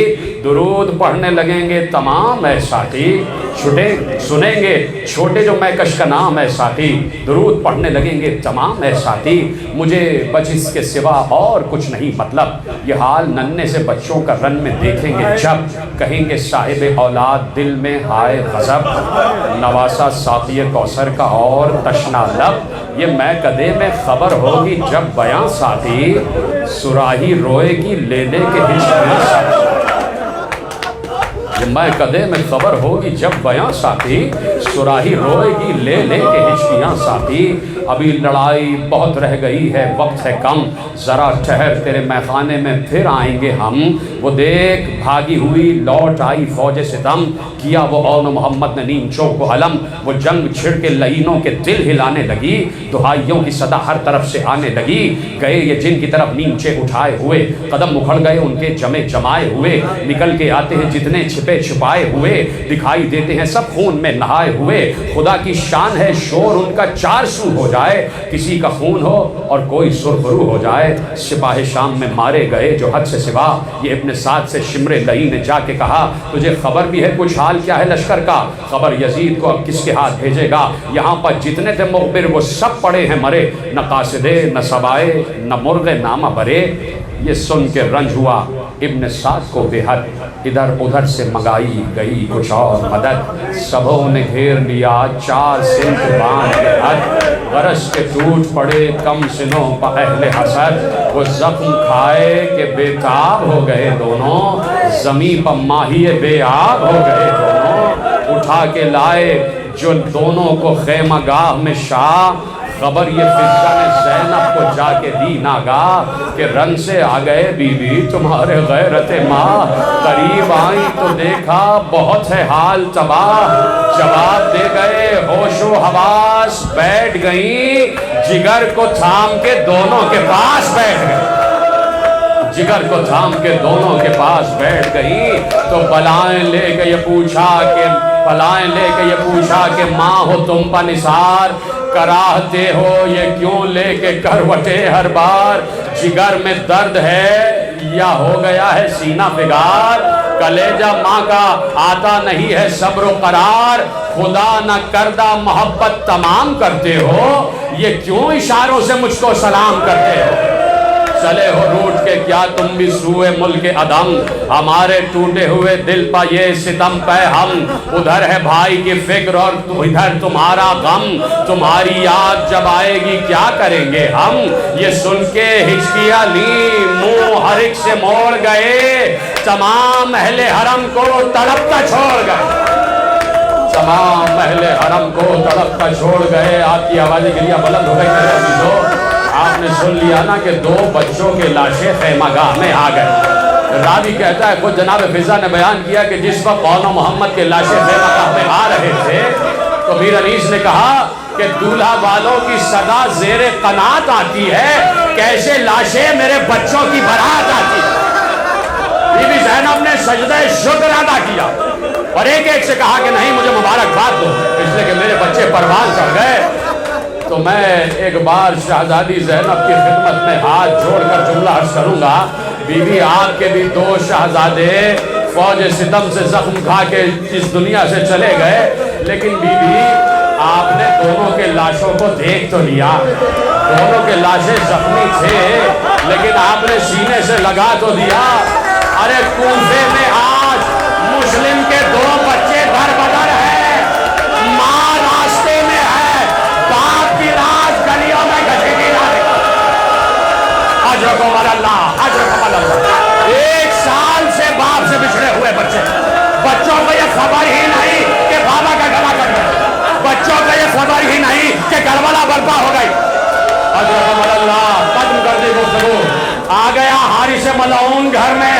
درود پڑھنے لگیں گے تمام ہے ساتھی. سنیں گے چھوٹے جو میکش کا نام ہے ساتھی، درود پڑھنے لگیں گے تمام ہے ساتھی. مجھے بچ اس کے سوا اور کچھ نہیں مطلب، یہ حال ننھے سے بچوں کا رن میں دیکھیں گے جب کہیں گے صاحب اولاد دل میں ہائے غضب. نواسا ساقی کوثر کا اور تشنا لب، یہ میں کدے میں خبر ہوگی جب بیاں ساتھی. سراہی روئے گی لے لے کے ہچکیاں ساتھی. یہ میں کدے میں خبر ہوگی جب بیاں ساتھی، سراہی روئے گی لے لے کے ہچکیاں ساتھی. ابھی لڑائی بہت رہ گئی ہے وقت ہے کم، ذرا ٹھہر تیرے میخانے میں پھر آئیں گے ہم. وہ دیکھ بھاگی ہوئی لوٹ آئی فوج ستم، کیا وہ اون محمد نے نیم چوک کو علم. وہ جنگ چھڑ کے لعینوں کے دل ہلانے لگی، دہائیوں کی صدا ہر طرف سے آنے لگی. گئے یہ جن کی طرف نیمچے اٹھائے ہوئے، قدم اکھڑ گئے ان کے جمے جمائے ہوئے. نکل کے آتے ہیں جتنے چھپے چھپائے ہوئے، دکھائی دیتے ہیں سب خون میں نہائے ہوئے. خدا کی شان ہے شور ان کا چار سو ہو جائے، کسی کا خون ہو اور کوئی سرخرو ہو جائے. سپاہ شام میں مارے گئے جو حد سے سوا، یہ ابن سعد سے شمر لئی نے جا کے کہا تجھے خبر بھی ہے کچھ حال کیا ہے لشکر کا؟ خبر یزید کو اب کس کے ہاتھ بھیجے گا؟ یہاں پر جتنے تھے مخبر وہ سب پڑے ہیں مرے، نہ قاصدے نہ سبائے نہ مرغ نامہ برے. یہ سن کے رنج ہوا ابن سعد کو بے حد، ادھر ادھر سے منگائی گئی کچھ اور مدد. سبوں نے گھیر لیا چار سنت باندھ کے حد، غرض کے ٹوٹ پڑے کم سنوں پہ اہل حسد. وہ زخم کھائے کہ بے تاب ہو گئے دونوں، زمین پہ ماہی بے آب ہو گئے دونوں. اٹھا کے لائے جو دونوں کو خیمہ گاہ میں شاہ، خبر یہ فضہ نے زینب کو جا کے دی ناگاہ کہ رن سے آ گئے بی بی تمہارے غیرت ماں. قریب آئیں تو دیکھا بہت ہے حال تباہ، جواب دے گئے ہوش و حواس بیٹھ گئیں، جگر کو تھام کے دونوں کے پاس بیٹھ گئے. جگر کو تھام کے دونوں کے پاس بیٹھ گئی تو بلائیں لے کے یہ پوچھا کہ ماں ہو تم پا نثار، کراہتے ہو یہ کیوں لے کے کروٹے ہر بار. جگر میں درد ہے یا ہو گیا ہے سینہ فگار، کلیجہ ماں کا آتا نہیں ہے صبر و قرار. خدا نہ کردہ محبت تمام کرتے ہو، یہ کیوں اشاروں سے مجھ کو سلام کرتے ہو؟ چلے ہو روٹ کے کیا تم بھی سوئے ملک عدم، ہمارے ٹوٹے ہوئے دل پا یہ ستم پہ ہم. ادھر ہے بھائی کی فکر اور ادھر تمہارا غم، تمہاری یاد جب آئے گی کیا کریں گے ہم. یہ سن کے ہچکیاں لی منہ ہر ایک سے موڑ گئے، تمام اہل حرم کو تڑپتا چھوڑ گئے. تمام اہل حرم کو تڑپتا چھوڑ گئے. آپ کی آوازیں گریہ بلند ہو گئی میرے عزیزو. آپ نے سن لیا نا کہ دو بچوں کے لاشیں خیمہ گاہ میں آ گئے. راوی کہتا ہے خود جناب فضہ نے بیان کیا کہ جس وقت اون محمد کے لاشیں خیمہ گاہ میں آ رہے تھے تو میر انیس نے کہا کہ دولہا والوں کی صدا زیر قنات آتی ہے، کیسے لاشیں میرے بچوں کی برات آتی ہے. بی بی زینب نے سجدہ شکر ادا کیا اور ایک ایک سے کہا کہ نہیں مجھے مبارکباد دو، اس لیے کہ میرے بچے پروان چڑھ گئے. تو میں ایک بار شہزادی زینب کی خدمت میں ہاتھ جوڑ کر جملہ عرض کروں گا. بی بی آپ کے بھی دو شہزادے فوج ستم سے زخم کھا کے اس دنیا سے چلے گئے، لیکن بی بی آپ نے دونوں کے لاشوں کو دیکھ تو لیا. دونوں کے لاشیں زخمی تھے لیکن آپ نے سینے سے لگا تو دیا. ارے کوفے میں آج مسلم کے دو بچے در بدر ہیں، ماں راستے میں ہے، باپ کی لاش گلیوں میں گھسیٹی جا رہی ہے. اجرکم اللہ، اجرکم اللہ. 1 سال سے باپ سے بچھڑے ہوئے بچے، بچوں کو یہ خبر ہی نہیں کہ بابا کا گلا کٹ گیا، بچوں کو یہ خبر ہی نہیں کہ کربلا برپا ہو گئی. اجرکم اللہ. ختم کر دی گفتگو. آ گیا حارث ملعون گھر میں.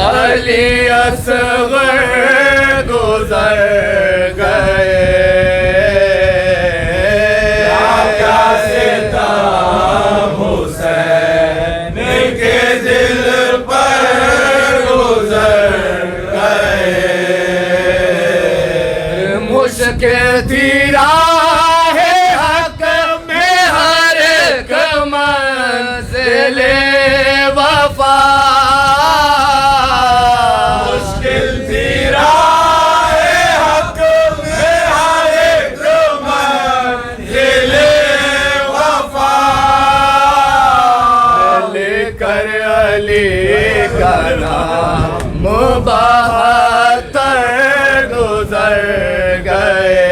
علی اصغر گزر گئے حسین کے دل پر گزر گئے مشکل تھی راہ حق میں ہر ایک منزل وفا مشکل تھی راہ حق میں ہر ایک منزل وفا لے کر علی کا نام بہتر گزر گئے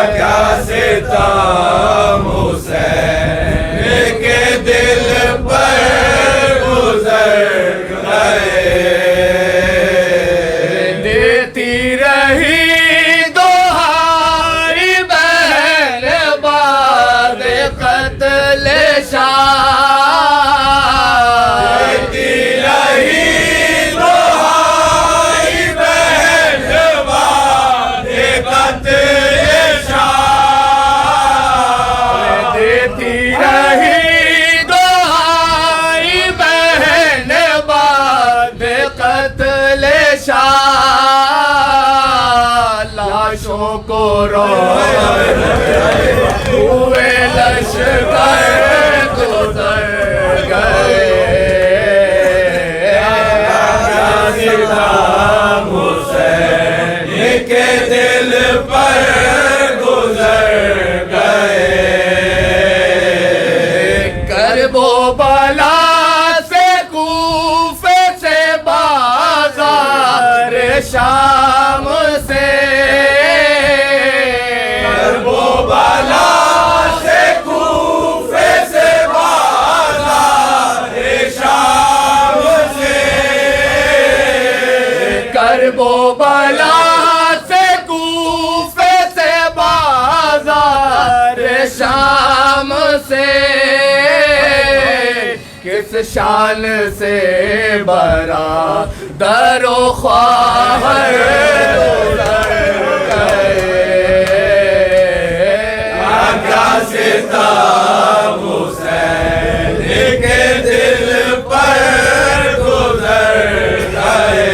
کیا ستم حسین کے دل پر گزر گئے دیتی رہی دہائی بہن بعد قتل شاہ دیتی رہی دہائی بہن بعد قتل شاہ دیتی رہی دہائی بہن بعد قتل شاہ لاشوں کو ہوئے لشکر گزر گئے ستم حسین کے دل پر گزر گئے کرب و بلا سے کوفے سے بازار شام سے کرب و بلا سے کوفے سے بازار شام سے کرب و بلا سے کوفے سے بازار شام سے کس شان سے برا در و خواہر گزر گئے کیا ستم حسین کے دل پر گزر گئے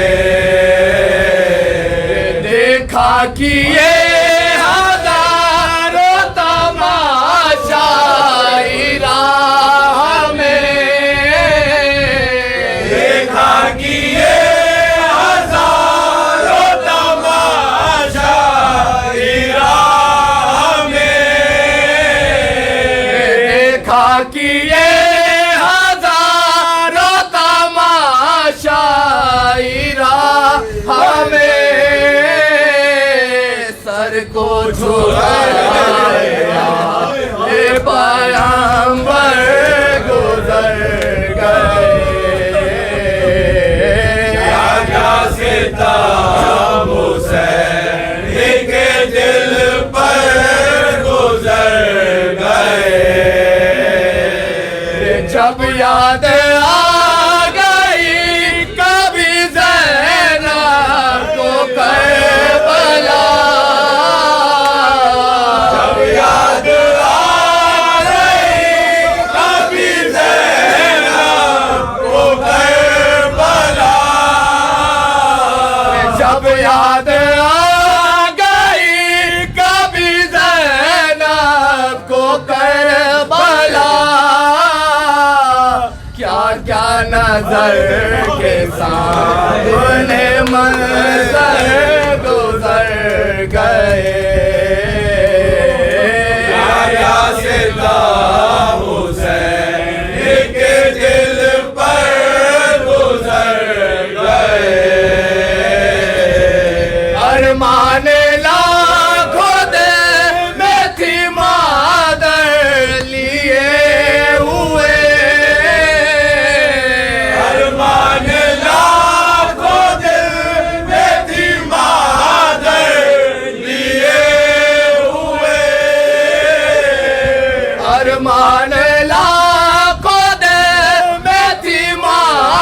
دیکھا کیے ہزاروں تماشائی راہ میں دیکھا کیے ہزاروں تماشائی راہ میں دیکھا کیے ہزاروں تماشائی راہ میں سر کو جھکایا یہ پیغمبر گزر گئے کیا ستم حسین کے دل پر گزر گئے جب یاد آ گئی کبھی زینب کو کربلا جب یاد آ گئی کبھی زینب کو کربلا جب یاد آ گئی کبھی زینب کو کربلا کیا کیا نظر کے سامنے منظر گزر گئے کیا ستم حسین کے دل پر گزر گئے ارمان لاکھوں دل میں تھی مادر لیے ہوئے ارمان لاکھوں دل میں تھی مادر لیے ہوئے ارمان لاکھوں دل میں تھی مادر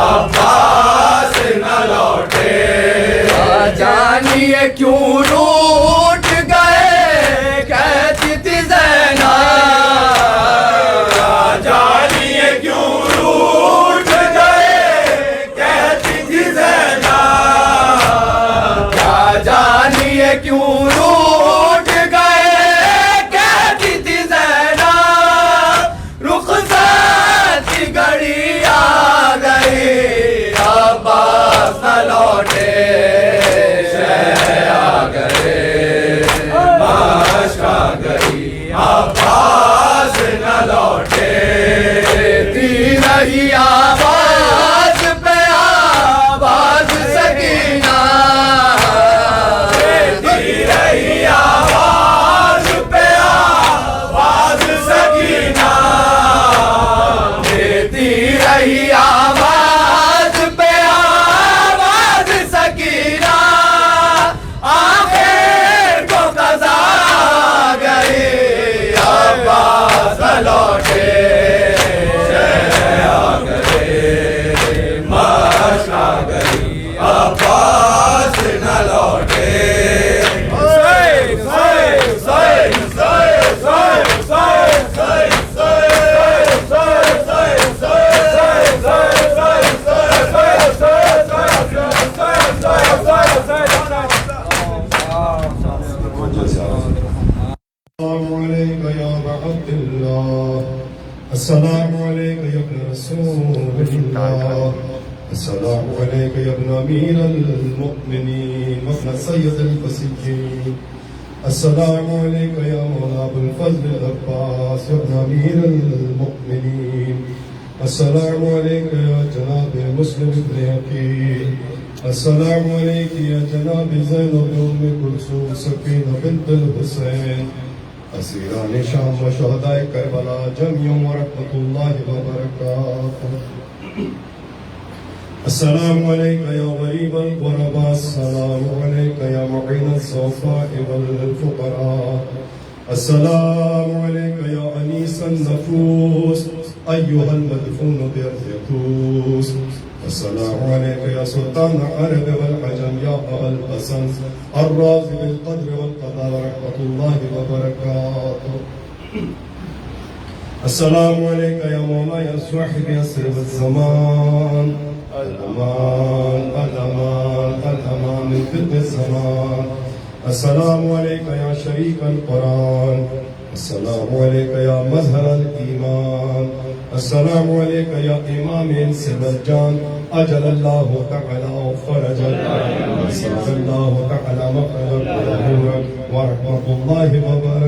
عباس نہ لوٹے جانیے کیوں روٹ گئے کہتی تھی زینب جانیے کیوں روٹ گئے کہتی تھی زینب کیا جانیے کیوں روٹ گئے کہتی تھی زینب رخصت کی گھڑی آ گئی عباس نہ لوٹے عباس نہ لوٹے دیتی رہی آواز پہ آواز سکینہ دیتی رہی آواز پہ آواز سکینہ دیتی رہی آواز پہ آواز سکینہ آخر کو قضا گئی عباس نہ لوٹے عباس نہ لوٹے السلام عليك يا أبا عبد الله السلام عليك يا ابن رسول الله السلام عليك يا ابن أمير المؤمنين وابن سيد الفسيين السلام عليك يا مولى أبو الفضل العباس يا ابن أمير المؤمنين السلام عليك يا جناب مسلم بن عقيل السلام عليك يا جناب زينب أم كلثوم سكينة بنت الحسين أسيران شام وشهداء كربلاء جميعا ورحمة الله وبركاته السلام عليك يا غريب الغرباء السلام عليك يا معين الصفاء والفقراء السلام عليك يا أنيس النفوس أيها المدفون بأرض يطوس السلام عليك يا سلطان العرب والعجم يا أبا الحسن الراضي بالقدر والقضاء ورحمة الله وبركاته السلام عليك يا مولاي صاحب يسر الزمان الأمان الأمان الأمان من فتن الزمان السلام عليك يا شريك القرآن السلام عليك يا مظهر الإيمان السلام عليك يا إمام إنس والجان أجل الله تعالى فرجا وسر الله تعالى مخرجا ورحمة الله وبركاته